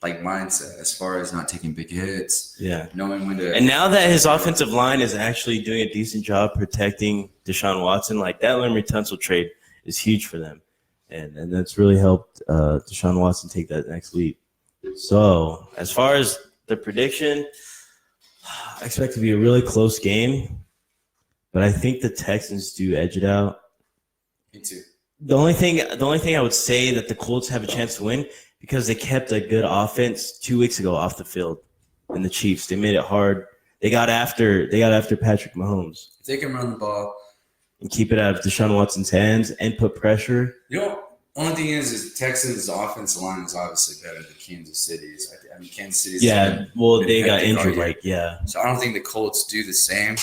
like mindset as far as not taking big hits, Yeah. knowing when to. And now that his offensive line is actually doing a decent job protecting Deshaun Watson, like that Larry Tunsil trade is huge for them. And that's really helped Deshaun Watson take that next leap. So as far as the prediction, I expect it to be a really close game. But I think the Texans do edge it out. Me too. The only thing I would say that the Colts have a chance to win because they kept a good offense 2 weeks ago off the field, and the Chiefs they made it hard. They got after Patrick Mahomes If they can run the ball. and keep it out of Deshaun Watson's hands and put pressure. You know, only thing is Texans' offensive line is obviously better than Kansas City's. I mean, Kansas City's. Yeah, well been they got hectic all injured. year. Like yeah, So I don't think the Colts do the same.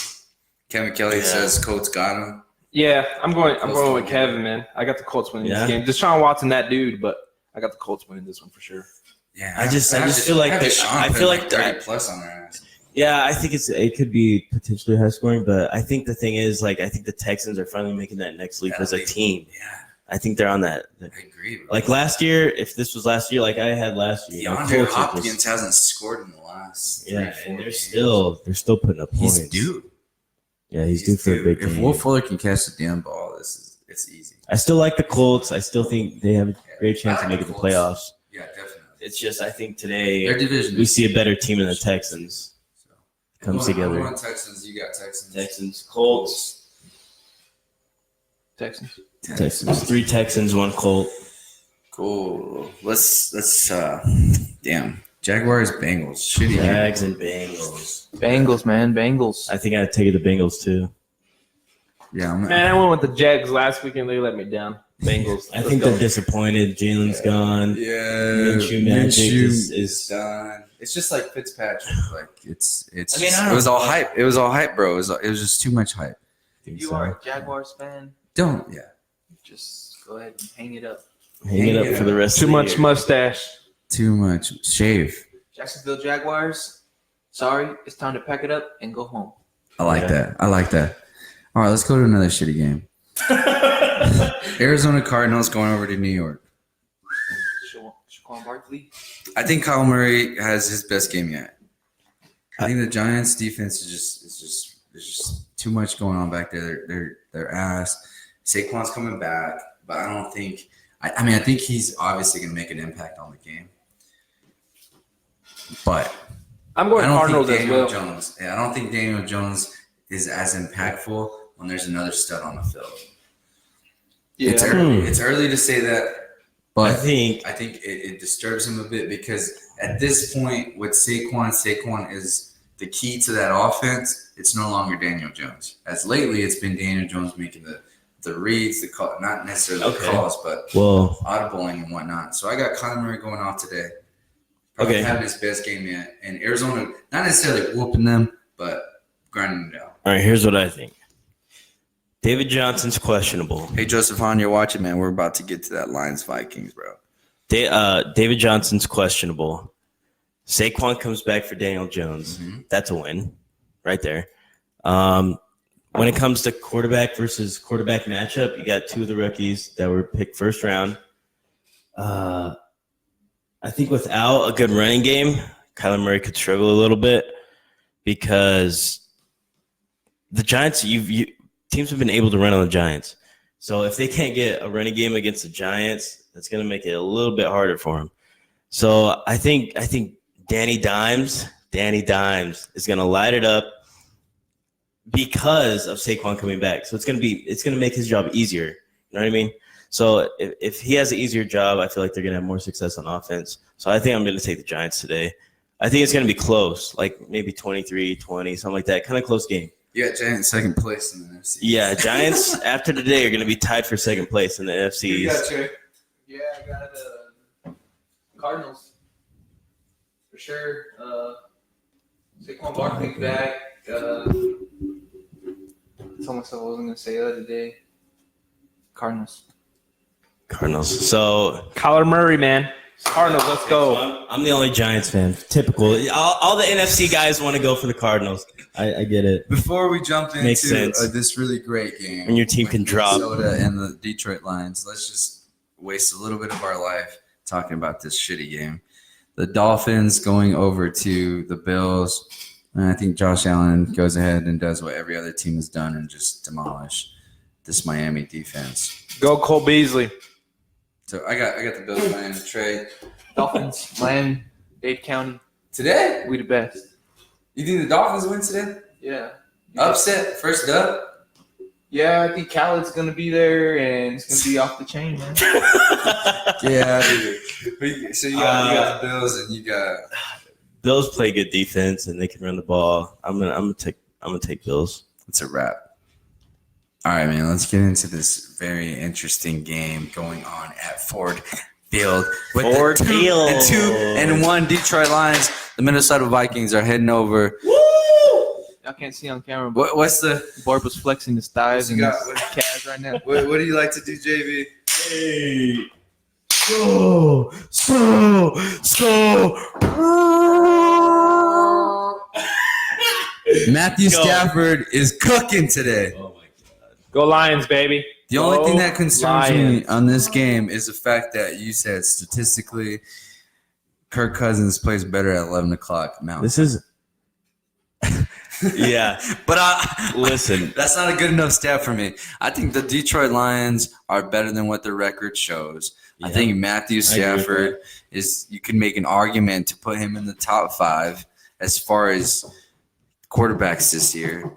Kevin Kelly says Colts got him. Yeah, I'm going with Kevin, man. I got the Colts winning Yeah? this game. Deshaun Watson, that dude, but I got the Colts winning this one for sure. Yeah, I just feel like I feel like 30 plus on their ass. yeah, I think it could be potentially high scoring, but I think the thing is like I think the Texans are finally making that next leap as a team. Yeah, I think they're on that. I agree. Bro. Like last year, if this was last year, like I had last year, my DeAndre Colts are Hopkins just- hasn't scored in the last. yeah, 3-4 and they're games. still putting up points. He's due. Yeah, he's due for a big If game. Will Fuller can catch the damn ball, it's easy. I still like the Colts. I still think they have a great chance I of like making the Colts. playoffs. Yeah, definitely. It's just I think today Their division. we see a better team than the Texans. Comes I'm together. going Texans. You got Texans. Texans, Colts. Texans. 3 Texans, 1 Colt. Cool. Let's damn. Jaguars, Bengals. Shitty game. Jags and Bengals. Bengals, man. Bengals. I think I'd take the Bengals too. Yeah, Man, I went with the Jags last week and they let me down. Bengals. I think they're disappointed. Jalen's gone. yeah. Minshew magic is done. It's just like Fitzpatrick. Like it's. I mean, I don't it was know. all hype. It was all hype, bro. It was just too much hype. think You so. are a Jaguars fan. Don't. Yeah. Just go ahead and hang it up. Hang it up for the rest Too of the much year. mustache. Too much. Shave. Jacksonville Jaguars. Sorry, it's time to pack it up and go home. I like that. I like that. All right, let's go to another shitty game. Arizona Cardinals going over to New York. Shaquan Barkley. I think Kyle Murray has his best game yet. I think the Giants' defense is just too much going on back there. They're ass. Saquon's coming back, but I don't think. I mean, I think he's obviously going to make an impact on the game, but I'm I going don't Cardinals think as Daniel well. Jones. Yeah, I don't think Daniel Jones is as impactful when there's another stud on the field. Yeah. It's early to say that, but I think I think it disturbs him a bit because at this point with Saquon is the key to that offense. It's no longer Daniel Jones. As lately, it's been Daniel Jones making the reads, the call, not necessarily the calls, but audibling and whatnot. So I got Kyler Murray going off today. Probably having his best game yet. And Arizona, not necessarily whooping them, but grinding them down. all right, here's what I think. David Johnson's questionable. Hey, Joseph Hahn, you're watching, man. We're about to get to that Lions-Vikings, bro. David Johnson's questionable. Saquon comes back for Daniel Jones. Mm-hmm. That's a win right there. When it comes to quarterback versus quarterback matchup, you got 2 of the rookies that were picked first round. I think without a good running game, Kyler Murray could struggle a little bit because the Giants, teams have been able to run on the Giants. So if they can't get a running game against the Giants, that's going to make it a little bit harder for them. So I think Danny Dimes is going to light it up because of Saquon coming back. So it's going to make his job easier. You know what I mean? So if he has an easier job, I feel like they're going to have more success on offense. So I think I'm going to take the Giants today. I think it's going to be close, like maybe 23-20, something like that. Kind of close game. You got Giants second place in the NFC. Yeah, Giants after today are going to be tied for second place in the NFC. You got Trey? Yeah, I got Cardinals for sure. Saquon Barkley back. Someone said I wasn't gonna say the other day. Cardinals. So Kyler Murray, man. Cardinals, let's go. I'm the only Giants fan. Typical. All the NFC guys want to go for the Cardinals. I get it. Before we jump Makes into sense. this really great game, When your team with can drop. Minnesota and the Detroit Lions, let's just waste a little bit of our life talking about this shitty game. The Dolphins going over to the Bills. And I think Josh Allen goes ahead and does what every other team has done and just demolish this Miami defense. Go Cole Beasley. So I got the Bills playing Trey Dolphins, Miami, Dade County. today. We the best. You think the Dolphins win today? Yeah. Upset first dub. Yeah, I think Khaled's gonna be there and it's gonna be off the chain, man. Yeah, dude. So you got the Bills and you got. Bills play good defense and they can run the ball. I'm gonna take Bills. It's a wrap. All right, man. Let's get into this very interesting game going on at Ford Field. With Ford the Field. 2-1 Detroit Lions. The Minnesota Vikings are heading over. Y'all can't see on camera, but What's the? Barb was flexing his thighs and You his got- calves right now. What do you like to do, JV? Hey. Matthew Go. Stafford is cooking today. Oh my god. Go Lions, baby. The only Go thing that concerns me Lions. on this game is the fact that you said statistically Kirk Cousins plays better at 11 o'clock Mountain. This is yeah. But Listen, that's not a good enough stat for me. I think the Detroit Lions are better than what the record shows. I think Matthew Stafford is. You can make an argument to put him in the top 5 as far as quarterbacks this year.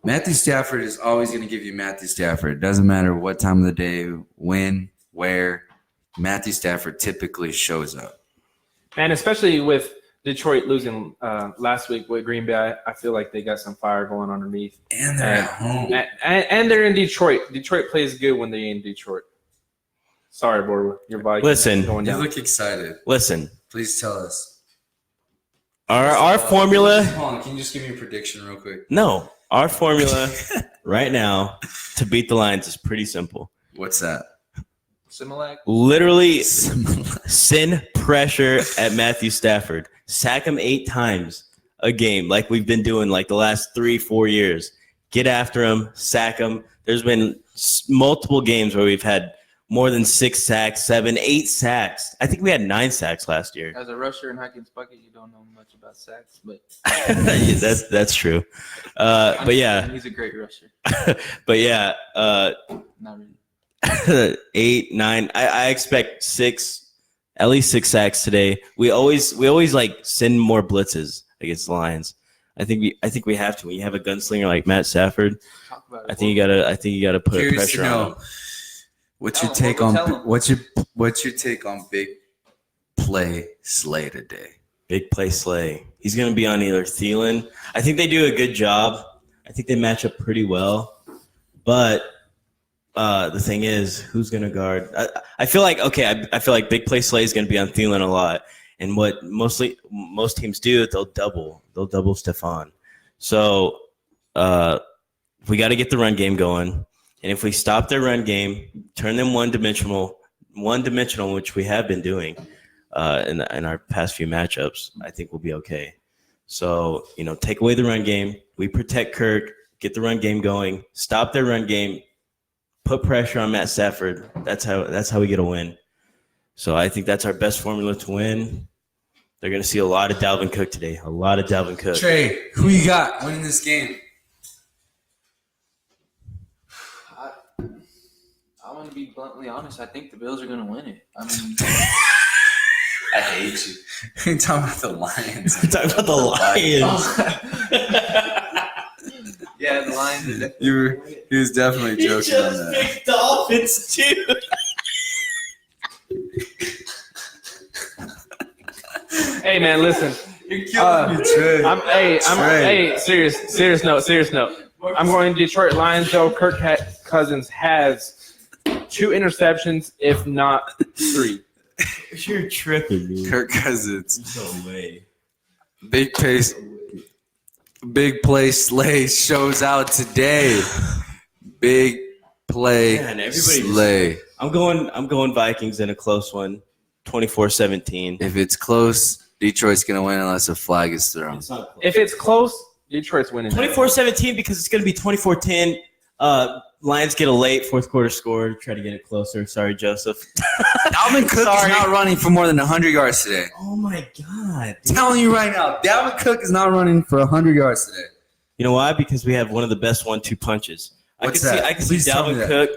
Matthew Stafford is always going to give you Matthew Stafford. It doesn't matter what time of the day, when, where. Matthew Stafford typically shows up. And especially with Detroit losing last week with Green Bay, I feel like they got some fire going underneath. And they're at home. And they're in Detroit. Detroit plays good when they're in Detroit. Sorry, Borwa. Your Vikings Listen. going You down. look excited. Listen, Please tell us. our formula. Hold on, can you just give me a prediction real quick? No, our formula right now to beat the Lions is pretty simple. What's that? Similac. Literally send pressure at Matthew Stafford. Sack him 8 times a game like we've been doing like the last 3-4 years. Get after him, sack him. There's been multiple games where we've had more than 6 sacks, 7, 8 sacks. I think we had 9 sacks last year. As a rusher in Hawkins bucket, you don't know much about sacks, but that's true. But yeah, he's a great rusher. but yeah, Not really. 8, 9. I expect 6, at least 6 sacks today. We always like send more blitzes against the Lions. I think we have to. When you have a gunslinger like Matt Stafford, Talk about it. I think you gotta put Curious pressure to know, on him. what's Tell your him, take Borwa, on tell him. what's your take on big play Slay today? Big play Slay. He's gonna be on either Thielen. I think they do a good job. I think they match up pretty well, but. The thing is, who's going to guard? I feel like big play Slay is going to be on Thielen a lot. And what most teams do, they'll double Stephon. So we got to get the run game going. And if we stop their run game, turn them one-dimensional, which we have been doing in our past few matchups, I think we'll be okay. So, take away the run game. We protect Kirk, get the run game going, stop their run game, put pressure on Matt Stafford. That's how we get a win. So I think that's our best formula to win. They're going to see a lot of Dalvin Cook today. A lot of Dalvin Cook. Trey, who you got winning this game? I want to be bluntly honest. I think the Bills are going to win it. I mean, I hate you. You're talking about the Lions. We're talking about the Lions. yeah, the Lions are definitely He was definitely joking on that. picked Dolphins too. Hey, man, listen. You're killing me, Trey. Serious note. I'm going to Detroit Lions, though. Kirk Cousins has 2 interceptions, if not 3. You're tripping, dude. Kirk Cousins. No way. Big play Slay shows out today. Big play Man, everybody Slay. I'm going Vikings in a close one, 24-17. If it's close, Detroit's going to win unless a flag is thrown. It's not close. If it's close, Detroit's winning. 24-17 because it's going to be 24-10. Lions get a late fourth quarter score. Try to get it closer. Sorry, Joseph. Dalvin Cook is not running for more than 100 yards today. Oh, my God. I'm telling you right now, Dalvin Cook is not running for 100 yards today. You know why? Because we have one of the best 1-2 punches. What's that? I can see Please tell me Dalvin that. Cook.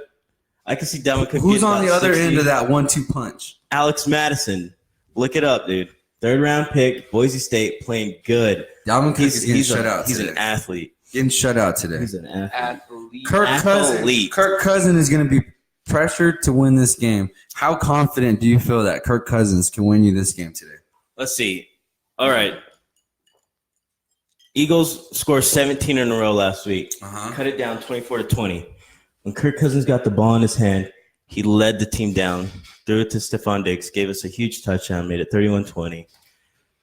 I can see Dalvin Cook. Who's getting on the about other 60. end of that 1-2 punch? Alex Madison. Look it up, dude. 3rd round pick, Boise State, playing good. Dalvin Cook is getting shut out He's today. an athlete. Getting shut out today. He's an athlete. athlete. Kirk Cousins is going to be pressured to win this game. How confident do you feel that Kirk Cousins can win you this game today? Let's see. All right. Eagles scored 17 in a row last week. Cut it down 24-20. When Kirk Cousins got the ball in his hand, he led the team down, threw it to Stephon Diggs, gave us a huge touchdown, made it 31-20.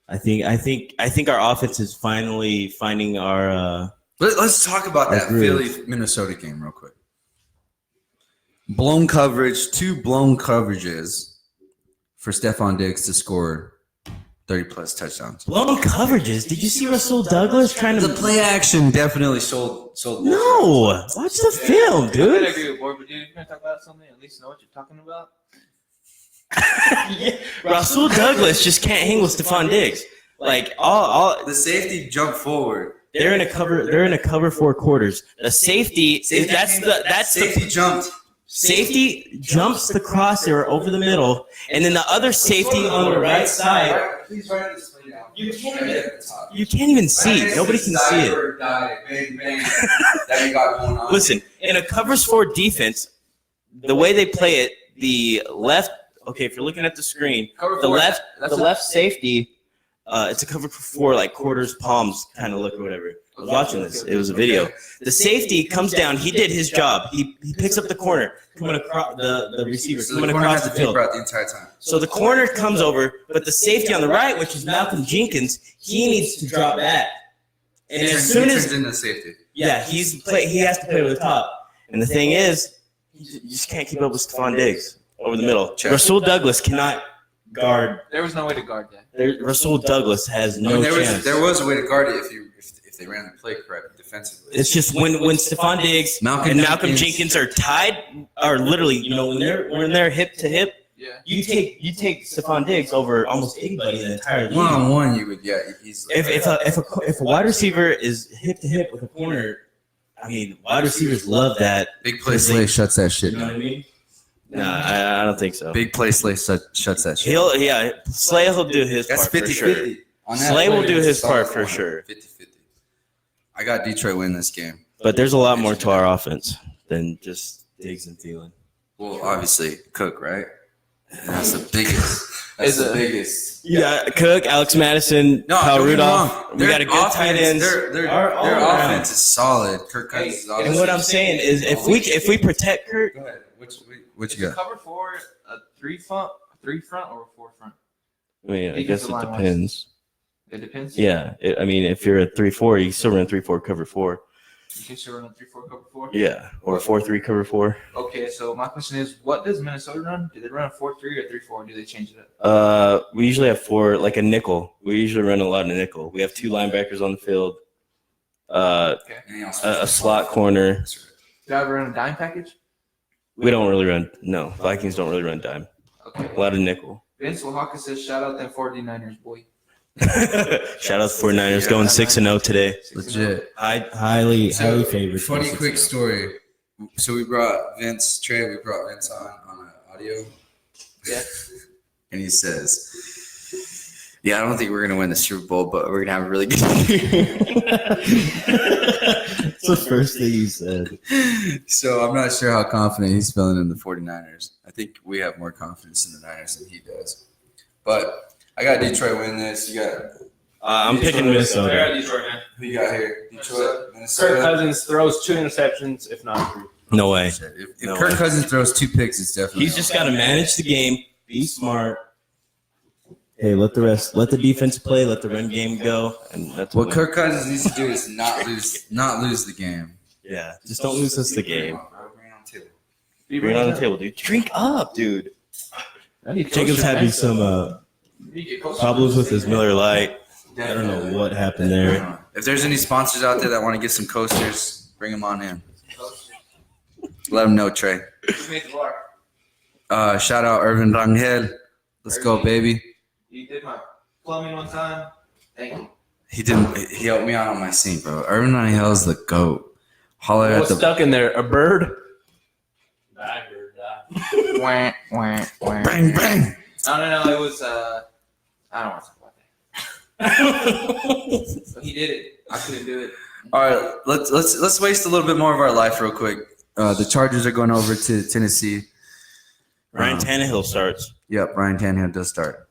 I think our offense is finally finding our Let's talk about that Philly-Minnesota game real quick. Blown coverage, 2 blown coverages for Stephon Diggs to score 30-plus touchdowns. blown coverages. Did you see Russell Douglas trying to The play action definitely sold. No, watch the film, I dude. agree with Borwa, but dude, if you're going to talk about something, at least know what you're talking about. Yeah. Russell Douglas just can't hang with Stephon Diggs. Like all The safety jumped forward. they're in a cover 4 quarters. The safety Safety jumped. Safety jumps the crosshair over the middle, and then the other safety on the right side. Please write this play down. You can't even see it. Nobody can see it. That you got going on. Listen, in a covers 4 defense, the way they play it, the left. Okay, if you're looking at the screen, the left safety. It's a cover for 4, like quarters, palms kind of look or whatever. I was watching this. It was a video. The safety comes down. He did his job. He picks up the corner, coming across the receiver, So coming the corner across has the to field. paper out the entire time. So the corner comes over, but the safety on the right, which is Malcolm Jenkins, he needs to drop back. And as soon He as turns into safety. yeah, he has to play with the top. And the thing is, you just can't keep up with Stephon Diggs over the middle. Check. Rasul Douglas cannot guard. There was no way to guard that. Rasul Douglas has no I mean, chance. there was a way to guard it if they ran the play correct defensively. It's just when Stephon Diggs Malcolm and Malcolm Jenkins Jenkins are tied, or literally, when they're hip to hip, Yeah. you take Stephon Diggs over almost anybody in the entire league. one-on-one, you would easily. If a wide receiver is hip to hip with a corner, I mean, wide receivers love that. Big play Slay shuts that shit You know what I down. mean? No, I don't think so. Big play Slay shuts that shit. Slay will do his That's part for 50-50. sure. On that Slay will play, do it's his part solid for corner. sure. 50-50. I got Detroit win this game. But there's a lot more to our offense than just Diggs and Thielen. Well, obviously, Cook, right? And that's the biggest. That's the biggest. Yeah, Cook, Alex Madison, No, Kyle don't get me Rudolph. wrong. We got a good tight ends. Their Our offense is solid. Kirk Cousins is And what I'm saying is, if we protect Kirk, Go ahead. What Is you it got? cover 4 a 3 front, or a 4 front? I mean, I guess it Defensive line depends. It depends. Yeah, I mean, if you're a 3-4, you still run 3-4 cover 4. You can still run a 3-4 cover 4. Yeah, or a 4-3 cover 4. Okay, so my question is, what does Minnesota run? Do they run a 4-3 or 3-4? Do they change it up? We usually have 4, like a nickel. We usually run a lot of nickel. We have 2 linebackers on the field, a slot corner. Do I ever run a dime package? We don't really run. No, Vikings don't really run dime. Okay. A lot of nickel. Vince Oaxaca says, shout out them 49ers, boy. Shout out to 49ers going 6-0 today. Legit. Highly favored. Funny quick story. So we brought Vince on audio. Yeah. And he says, "Yeah, I don't think we're gonna win the Super Bowl, but we're gonna have a really good year." That's the first thing he said. So I'm not sure how confident he's feeling in the 49ers. I think we have more confidence in the Niners than he does. But I got Detroit win this. You got I'm picking Minnesota. Detroit, man. who you got here? Detroit, Kirk Minnesota. Cousins throws 2 interceptions, if not 3. No way. If No Kirk way. Cousins throws 2 picks, it's definitely. He's just got to manage the game, be smart. Hey, let the defense play, let the run game go, and that's What Kirk Cousins needs to do is not lose the game. Yeah, just don't lose us the game. Bring it on the table. Bring it on the table, dude. Drink up, dude. Jacob's having some problems with his Miller Lite. I don't know what happened there. If there's any sponsors out there that want to get some coasters, bring them on in. Let them know, Trey. Who made the bar? Shout out Irvin Rangel. Let's go, baby. You did my plumbing one time. Thank you. He helped me out on my scene, bro. Irvin Rangel is the GOAT. Holler at What's the stuck in there? A bird? Wah, wah, wah. bang bang. No. It was, I don't want to talk about that. So he did it. I couldn't do it. All right, let's waste a little bit more of our life real quick. The Chargers are going over to Tennessee. Ryan Tannehill starts. Yep, Ryan Tannehill does start.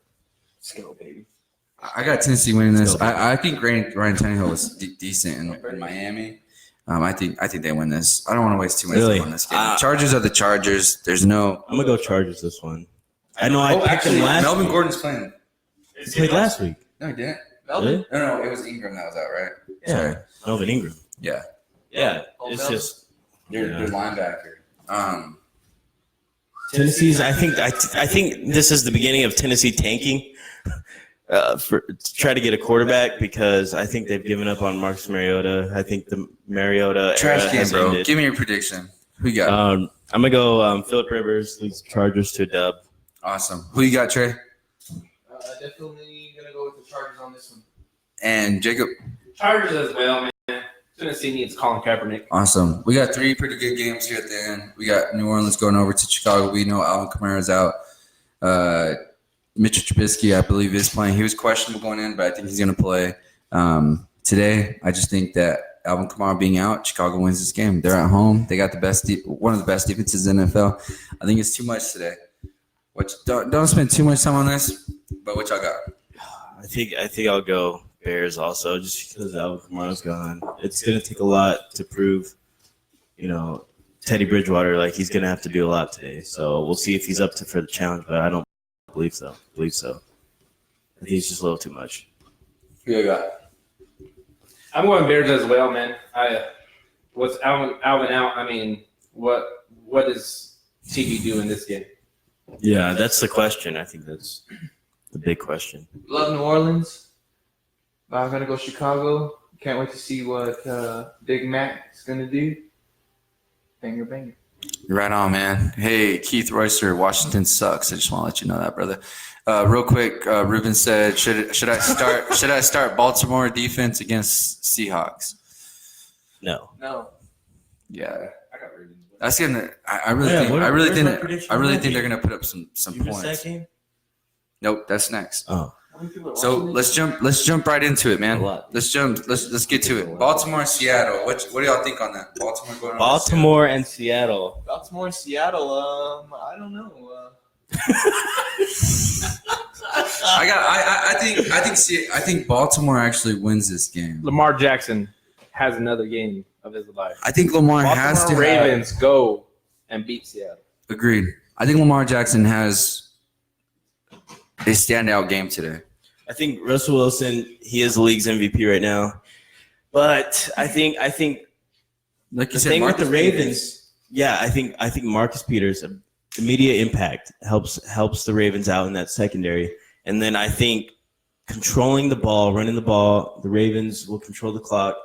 Let's go, baby. I got Tennessee winning this. I think Ryan Tannehill was decent in Miami. I think they win this. I don't want to waste too much time on this game. Chargers are the Chargers. There's no. I'm gonna go Chargers this one. I know I picked him last Melvin week. Gordon's playing. He played last week. No, he didn't. Really? No, it was Ingram that was out, right? Yeah. Sorry. Melvin Ingram. Yeah. Yeah. It's just Your linebacker. Tennessee's. I think this is the beginning of Tennessee tanking to try to get a quarterback because I think they've given up on Marcus Mariota. I think the Mariota Trash era game, has bro. ended. Give me your prediction. Who you got? I'm gonna go Phillip Rivers leads Chargers to a dub. Awesome. Who you got, Trey? Definitely going to go with the Chargers on this one. And Jacob. Chargers as well, man. Tennessee needs Colin Kaepernick. Awesome. We got 3 pretty good games here at the end. We got New Orleans going over to Chicago. We know Alvin Kamara's out. Mitchell Trubisky, I believe, is playing. He was questionable going in, but I think he's going to play today. I just think that Alvin Kamara being out, Chicago wins this game. They're at home. They got one of the best defenses in the NFL. I think it's too much today. Don't spend too much time on this, but what y'all got? I think I'll go Bears also, just because Alvin Kamara's gone. It's gonna take a lot to prove, Teddy Bridgewater, like he's gonna have to do a lot today. So we'll see if he's up for the challenge, but I don't believe so. I think he's just a little too much. Who you got? I'm going Bears as well, man. What's Alvin out? I mean, what does TB do in this game? Yeah, that's the question. I think that's the big question. Love New Orleans. But I'm gonna go Chicago. Can't wait to see what Big Mac is gonna do. Banger, banger. Right on, man. Hey, Keith Royster, Washington sucks. I just want to let you know that, brother. Real quick, Ruben said, should I start Baltimore defense against Seahawks? No. Yeah. I got Ravens. That's gonna. I really think they're gonna put up some points. Nope, that's next. Oh. So let's jump right into it, man. Let's get to it. Baltimore and Seattle. What do y'all think on that? Baltimore and Seattle. Baltimore and Seattle. I don't know. I think Baltimore actually wins this game. Lamar Jackson has another game of his life. I think Lamar has to. Ravens go and beat Seattle. Agreed. I think Lamar Jackson has a standout game today. I think Russell Wilson, he is the league's MVP right now. But I think like the thing with the Ravens, I think Marcus Peters, immediate impact helps the Ravens out in that secondary. And then I think controlling the ball, running the ball, the Ravens will control the clock.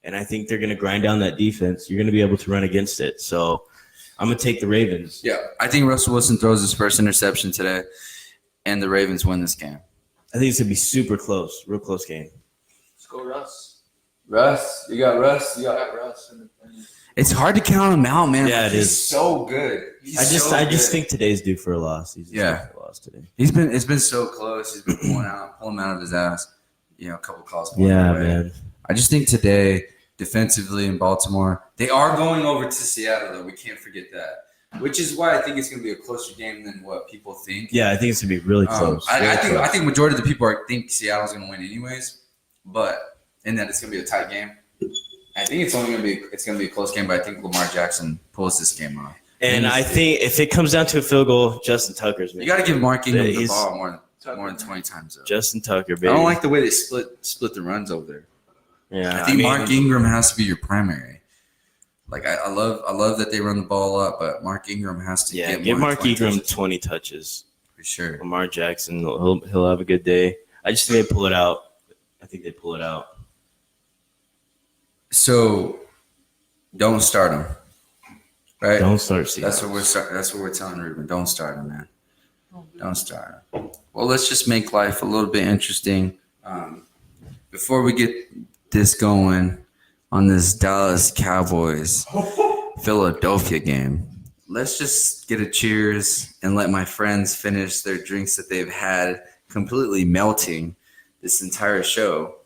And I think they're going to grind down that defense. You're going to be able to run against it. So I'm going to take the Ravens. Yeah, I think Russell Wilson throws his first interception today, and the Ravens win this game. I think it's going to be super close, real close game. Let's go Russ. Russ. You got Russ. It's hard to count him out, man. Yeah, it He's is. so good. I just think today's due for a loss. He's due for a loss today. It's been so close. He's been pulling him out of his ass. A couple calls. Yeah, man. I just think today, defensively in Baltimore, they are going over to Seattle, though. We can't forget that. Which is why I think it's going to be a closer game than what people think. Yeah, I think it's going to be really close. I think majority of the people think Seattle's going to win anyways, and that it's going to be a tight game. I think it's going to be a close game, but I think Lamar Jackson pulls this game off. And I think if it comes down to a field goal, Justin Tucker's. You got to give Mark Ingram the ball more than 20 times. Though. Justin Tucker, baby. I don't like the way they split the runs over there. Yeah, I think Mark Ingram has to be your primary. Like I love that they run the ball up, but Mark Ingram has to give Mark Ingram 20 touches for sure. Lamar Jackson, he'll have a good day. I just think they pull it out. So don't start him, right? Don't start Seattle. That's what we're telling Ruben. Don't start him, man. Don't start him. Well, let's just make life a little bit interesting. Before we get this going on this Dallas Cowboys Philadelphia game, let's just get a cheers and let my friends finish their drinks that they've had completely melting this entire show.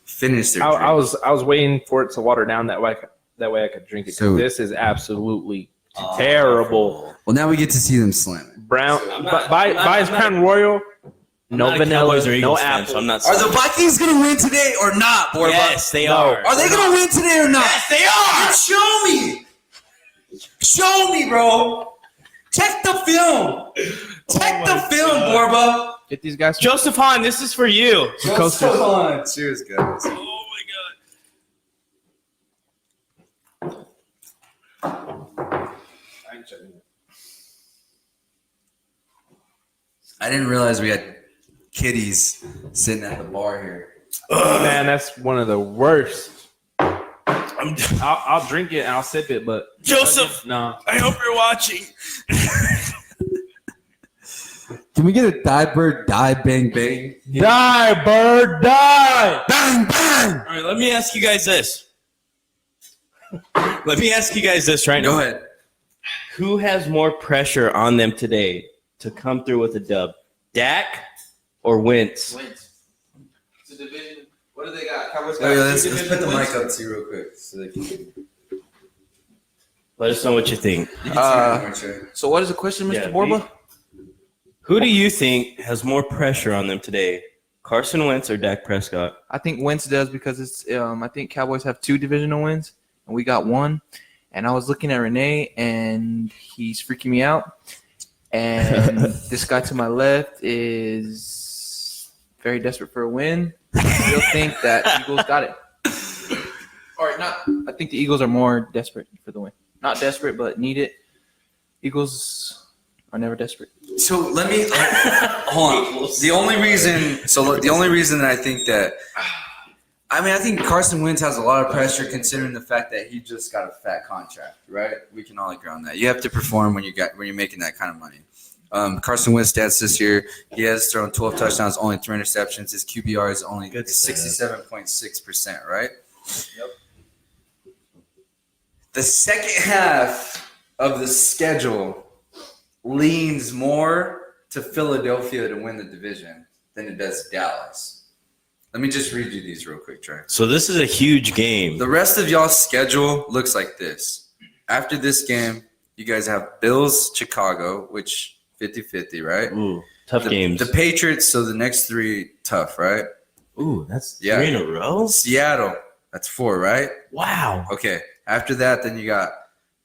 Finish their drinks. I was waiting for it to water down that way I could drink it. So, this is absolutely terrible. Well, now we get to see them slam it. Brown buy his Crown Royal. No vanilla, no apple. So I'm not. Are the Vikings going to win today or not, Borba? Yes, they are. Are they going to win today or not? Yes, they are. Show me. Show me, bro. Check the film. Check the film, Borba. Get these guys. Joseph Hahn, this is for you. Joseph Hahn. Cheers, guys. Oh my god. I didn't realize we had kiddies sitting at the bar here. Man, that's one of the worst. I'll drink it and I'll sip it, but Joseph, no. I hope you're watching. Can we get a die bird, die bang bang? Die, bird, die! Bang bang! All right, let me ask you guys this. Let me ask you guys this right now. Go ahead. Who has more pressure on them today to come through with a dub? Dak or Wentz? Wentz. It's a division. What do they got? Cowboys Wait, got let's two put the division mic wins? up to you real quick so they can. Let us know what you think. You can see it, So what is the question, Mr. Yeah, Borba? Who do you think has more pressure on them today? Carson Wentz or Dak Prescott? I think Wentz does because it's. I think Cowboys have 2 divisional wins and we got 1. And I was looking at Renee and he's freaking me out. And this guy to my left is very desperate for a win. I still think that Eagles got it. Or not. I think the Eagles are more desperate for the win. Not desperate, but need it. Eagles are never desperate. So let me hold on. The only reason that I think that, I think Carson Wentz has a lot of pressure considering the fact that he just got a fat contract, right? We can all agree on that. You have to perform when you're making that kind of money. Carson Wentz stats this year, he has thrown 12 touchdowns, only 3 interceptions. His QBR is only 67.6%, right? Yep. The second half of the schedule leans more to Philadelphia to win the division than it does Dallas. Let me just read you these real quick, Trey. So this is a huge game. The rest of y'all's schedule looks like this. After this game, you guys have Bills, Chicago, which 50-50, right? Ooh, tough games. The Patriots, so the next 3 tough, right? Ooh, that's Yeah. 3 in a row? Seattle, that's 4, right? Wow. Okay. After that, then you got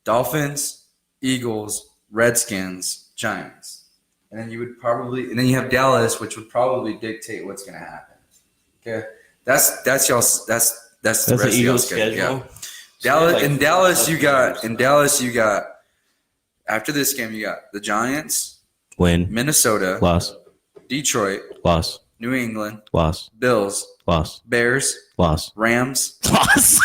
Dolphins, Eagles, Redskins, Giants. And then you have Dallas, which would probably dictate what's going to happen. Okay. That's the rest of the y'all's Eagles schedule. schedule. Yeah. Dallas, like in Dallas you got after this game you got the Giants, Win. Minnesota, Loss. Detroit, Loss. New England, Loss. Bills, Loss. Bears, Loss. Rams. Loss.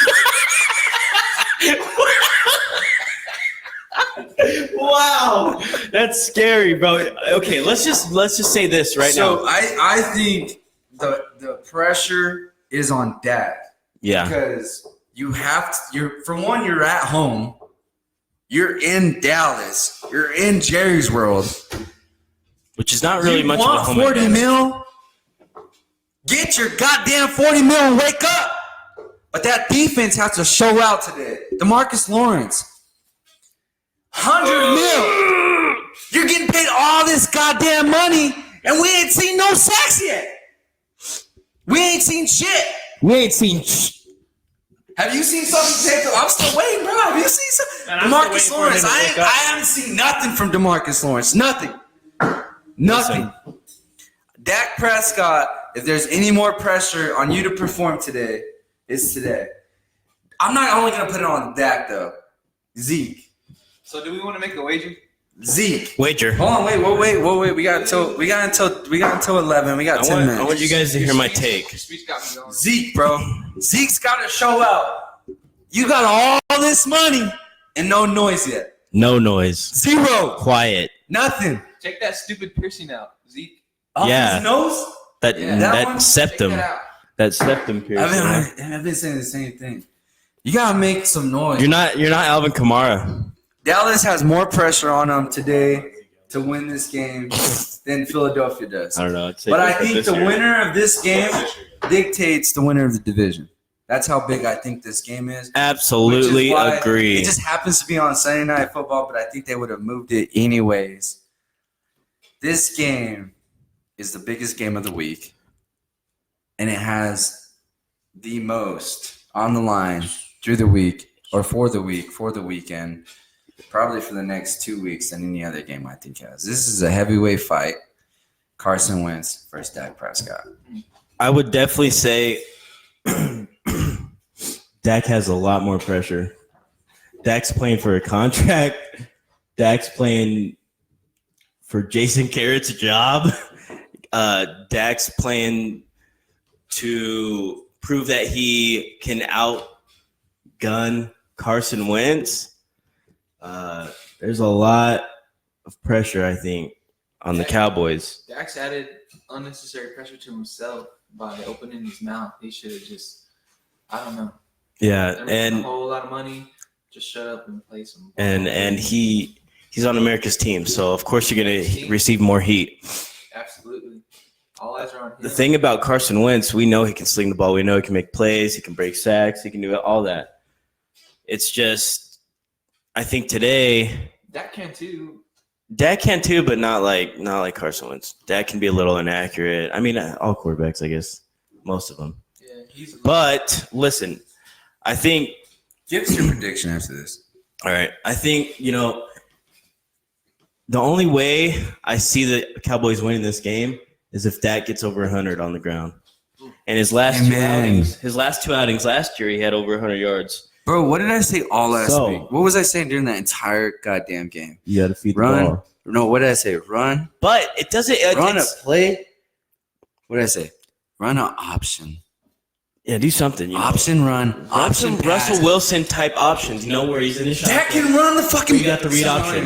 Wow, that's scary, bro. Okay, let's just say this right now. So I think the pressure is on Dak. Yeah. Because you're at home. You're in Dallas. You're in Jerry's world. Which is not really you much want of a home 40 advantage. mil? Get your goddamn 40 mil and wake up. But that defense has to show out today. DeMarcus Lawrence. 100 mil. You're getting paid all this goddamn money, and we ain't seen no sacks yet. We ain't seen shit. Have you seen something? I'm still waiting, bro. Have you seen something? DeMarcus Lawrence. I haven't seen nothing from DeMarcus Lawrence. Nothing. Dak Prescott, if there's any more pressure on you to perform today, it's today. I'm not only going to put it on Dak, though. Zeke. So do we want to make a wager? Zeke. Wager. Hold on, wait. We got until 11. We got 10 minutes. I want you guys to hear my take. Your speech got me going. Zeke, bro. Zeke's got to show out. You got all this money and no noise yet. No noise. 0. Quiet. Nothing. Take that stupid piercing out, Zeke. Off Yeah. his nose? That Yeah. That one? septum. Take that out. That septum piercing. I've been saying the same thing. You got to make some noise. You're not Alvin Kamara. Dallas has more pressure on them today to win this game than Philadelphia does. I don't know. But I think the winner of this game dictates the winner of the division. That's how big I think this game is. Absolutely Which is why agree. It just happens to be on Sunday Night Football, but I think they would have moved it anyways. This game is the biggest game of the week, and it has the most on the line through the week or for the weekend, probably for the next 2 weeks than any other game I think has. This is a heavyweight fight. Carson Wentz versus Dak Prescott. I would definitely say Dak has a lot more pressure. Dak's playing for a contract. Dak's playing for Jason Garrett's job. Dak's playing to prove that he can outgun Carson Wentz. There's a lot of pressure, I think, on the Cowboys. Dak's added unnecessary pressure to himself by opening his mouth. He should have just, I don't know. Yeah, They're making a whole lot of money. Just shut up and play some. and he's on America's team, so of course you're gonna receive more heat. Absolutely. All eyes are on him. The thing about Carson Wentz, we know he can sling the ball. We know he can make plays. He can break sacks. He can do all that. It's just, I think today, Dak can too. Dak can too, but not like Carson Wentz. Dak can be a little inaccurate. I mean, all quarterbacks, I guess, most of them. Yeah, But listen, I think. Give us your prediction after this. All right, I think the only way I see the Cowboys winning this game is if Dak gets over 100 on the ground. And his last two outings last year, he had over 100 yards. Bro, what did I say all last week? What was I saying during that entire goddamn game? You got to feed the ball. No, what did I say? Run. But it doesn't. Run a play. What did I say? Run an option. Yeah, do something. Option run. Option pass. Russell Wilson type options. Where he's in the shot. Dak can run the fucking. You got the read option.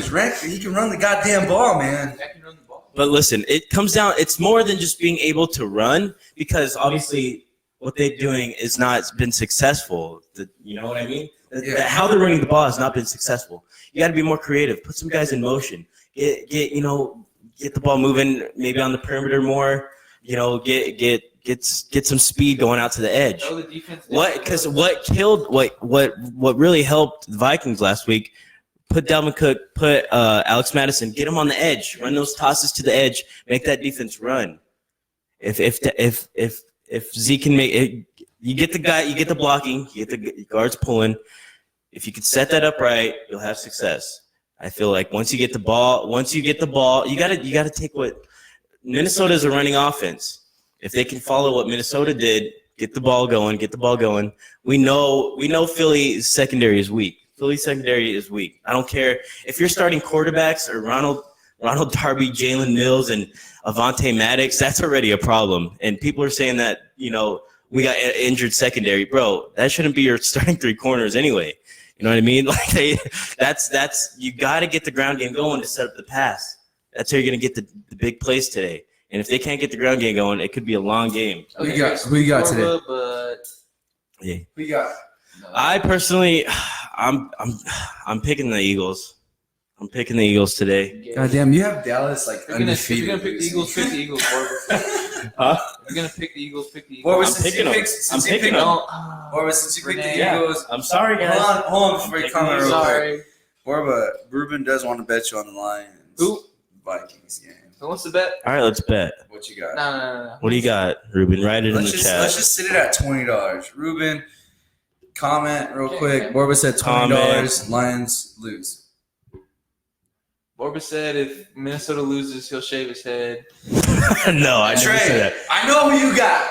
He can run the goddamn ball, man. Dak can run the ball. But listen, it comes down. It's more than just being able to run, because obviously what they're doing is not been successful. You know what I mean? Yeah. How they're running the ball has not been successful. You got to be more creative. Put some guys in motion. Get the ball moving. Maybe on the perimeter more. Get some speed going out to the edge. What really helped the Vikings last week? Put Dalvin Cook, put Alex Madison, get him on the edge, run those tosses to the edge, make that defense run. If Zeke can make it, you get the guy, you get the blocking, you get the guards pulling. If you can set that up right, you'll have success. I feel like once you get the ball, you gotta take what Minnesota is a running offense. If they can follow what Minnesota did, get the ball going. We know Philly's secondary is weak. Philly's secondary is weak. I don't care if you're starting quarterbacks or Ronald Darby, Jalen Mills, and Avonte Maddox. That's already a problem. And people are saying that we got injured secondary, bro. That shouldn't be your starting three corners anyway. You know what I mean? That's you got to get the ground game going to set up the pass. That's how you're gonna get the big plays today. And if they can't get the ground game going, it could be a long game. Who you got today? Yeah. Who you got? I personally, I'm picking the Eagles. I'm picking the Eagles today. Goddamn, you have Dallas If undefeated. you're gonna pick the Eagles, pick the Eagles. Huh? If you're gonna pick the Eagles, pick the Eagles. I'm picking them. Since you picked the Eagles. I'm sorry, guys. Hold on before you comment real Sorry. quick. Ruben does want to bet you on the Lions. Who? Vikings game. So what's the bet? All right, let's bet. What you got? No. What do you got, Ruben? Write it in the chat. Let's just sit it at $20. Ruben, comment real quick. Okay. Borba said $20. Comment. Lions lose. Borba said if Minnesota loses, he'll shave his head. No, I never said that. I know who you got.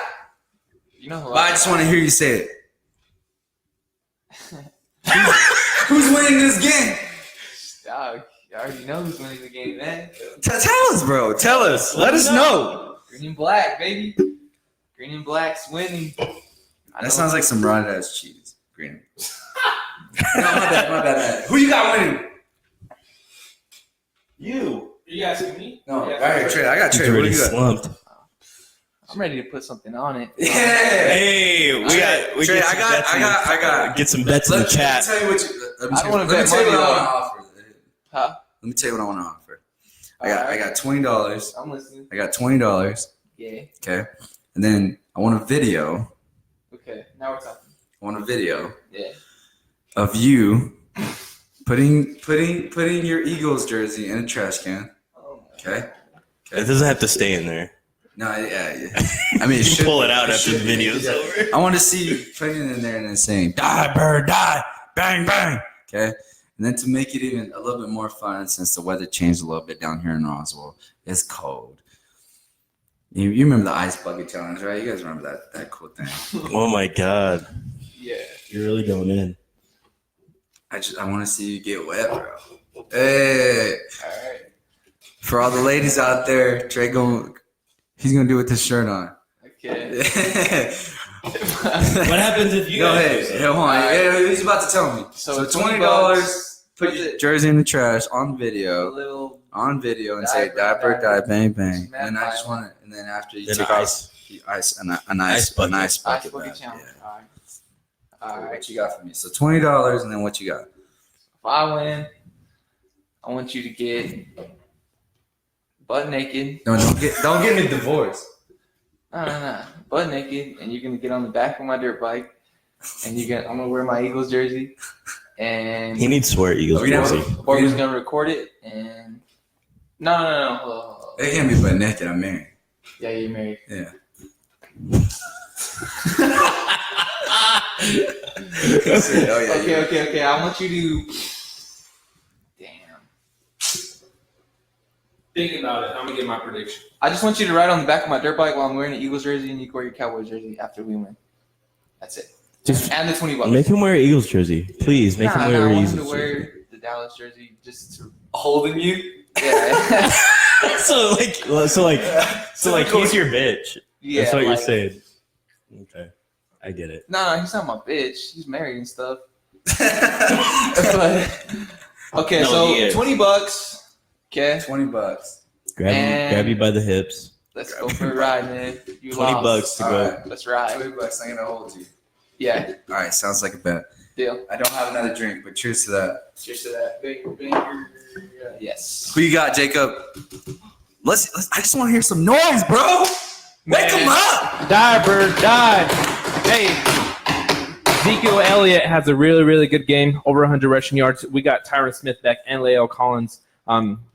You know who? But I just want to hear you say it. Who's winning this game? Dog, you already know who's winning the game, man. Tell us, bro. Tell us. Let us know. Green and black, baby. Green and black's winning. That sounds like some rotted ass cheese. Green. No, my bad. Who you got winning? You asking me? No, right here, Trey. I got Trey. He's What do already you got? slumped. I'm ready to put something on it. Yeah. Hey, we Trey, get some bets I got. get some bets in the chat. Let me tell you what you. I don't wanna let me bet tell you money what I on- want to offer. Huh? Let me tell you what I want to offer. I Alright. got $20. I'm listening. I got $20. Yeah. Okay, and then I want a video. Okay. Now we're talking. I want a video Yeah. of you putting your Eagles jersey in a trash can. Oh my Okay. It doesn't have to stay in there. No, yeah. I mean, You can pull it out after the video's over. I want to see you putting it in there and then saying "Die, bird, die, bang, bang." Okay, and then to make it even a little bit more fun, since the weather changed a little bit down here in Roswell, it's cold. You remember the ice bucket challenge, right? You guys remember that cool thing? Oh my God, Yeah. you're really going in. I want to see you get wet, bro. Hey, All right. for all the ladies out there, Trey he's gonna do it with his shirt on. Okay. What happens if you? Go ahead. Hey, hold on. Hey, he's about to tell me. So $20. Put Put your it jersey in the trash on a video. little. And say Die, diaper, bird, die, die. bang, bang. Just mad And I just violent. want it. And then after you Then take ice. off, an ice bucket. Ice bucket Ice bath, bucket challenge. yeah. All right. All right. What you got for me? So $20, and then what you got? If I win, I want you to get butt naked. No, don't get me divorced. No. Butt naked, and you're gonna get on the back of my dirt bike, and I'm gonna wear my Eagles jersey, and He needs to wear Eagles jersey. Barbara's gonna record it, and no. It can't be butt naked. I'm married. Yeah, you're married. Yeah. Okay. I want you to. Think about it. I'm gonna get my prediction. I just want you to ride on the back of my dirt bike while I'm wearing an Eagles jersey, and you can wear your Cowboys jersey after we win. That's it. And the $20. Make him wear an Eagles jersey, please. Make him wear I an want Eagles him to jersey. wear the Dallas jersey just to. Holding you? Yeah. so he's your bitch. Yeah. That's what you're saying. Okay, I get it. No, he's not my bitch. He's married and stuff. But, okay, No, so he is. $20. Okay. $20. Grab you by the hips. Let's go for a ride, man. You $20 lost. to All go. right. Let's ride. $20. I'm gonna hold you. Yeah. All right. Sounds like a bet. Deal. I don't have another drink, but cheers to that. Cheers to that. Banger. Yes. Who you got, Jacob? Let's. I just want to hear some noise, bro. Wake him up. Die, bird, die. Hey, Ezekiel Elliott has a really, really good game, over 100 rushing yards. We got Tyron Smith back and Lael Collins.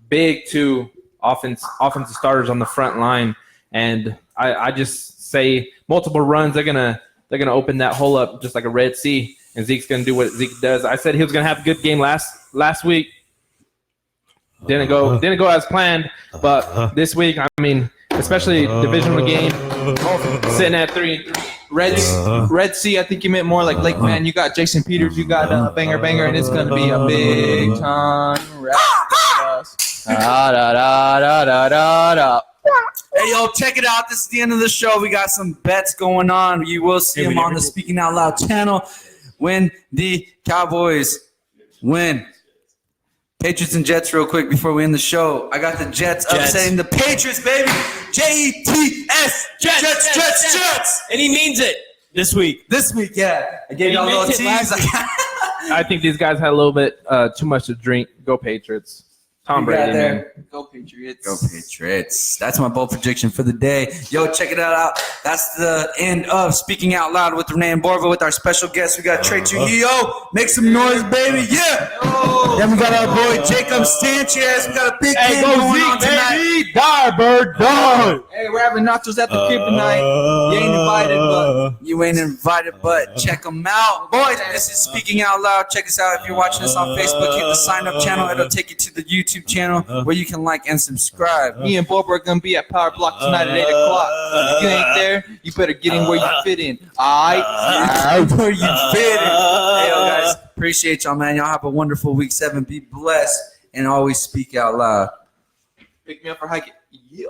Big two offensive starters on the front line, and I just say multiple runs. They're gonna open that hole up just like a Red Sea, and Zeke's gonna do what Zeke does. I said he was gonna have a good game last week. Didn't go as planned, but this week, I mean, especially divisional game, sitting at 3-3. Red Sea, I think you meant more like Lake Man. You got Jason Peters, you got Banger, and it's gonna be a big time rap for us. Hey, yo, check it out. This is the end of the show. We got some bets going on. You will see them on the Speaking Out Loud channel when the Cowboys win. Patriots and Jets real quick before we end the show. I got the Jets upsetting the Patriots, baby. Jets. Jets. And he means it this week. This week, yeah. I gave y'all a little tease. I think these guys had a little bit too much to drink. Go Patriots. Tom Brady, man. Go Patriots. Go Patriots. That's my bold prediction for the day. Yo, check it out. That's the end of Speaking Out Loud with Renee and Borva with our special guest. We got Trey Trujillo. Make some noise, baby. Yeah. Then we got our boy Jacob Sanchez. We got a big game going on tonight. Die, bird, die. Hey, we're having nachos at the crib tonight. You ain't invited, but check them out. Boys, this is Speaking Out Loud. Check us out. If you're watching us on Facebook, hit the sign up channel. It'll take you to the YouTube channel where you can like and subscribe. Me and Bob are gonna be at Power Block tonight at 8 o'clock. If you ain't there, you better get in where you fit in. Alright? Where you fit in. Hey, yo, guys, appreciate y'all, man. Y'all have a wonderful week 7. Be blessed and always speak out loud. Pick me up for hiking. Yeah.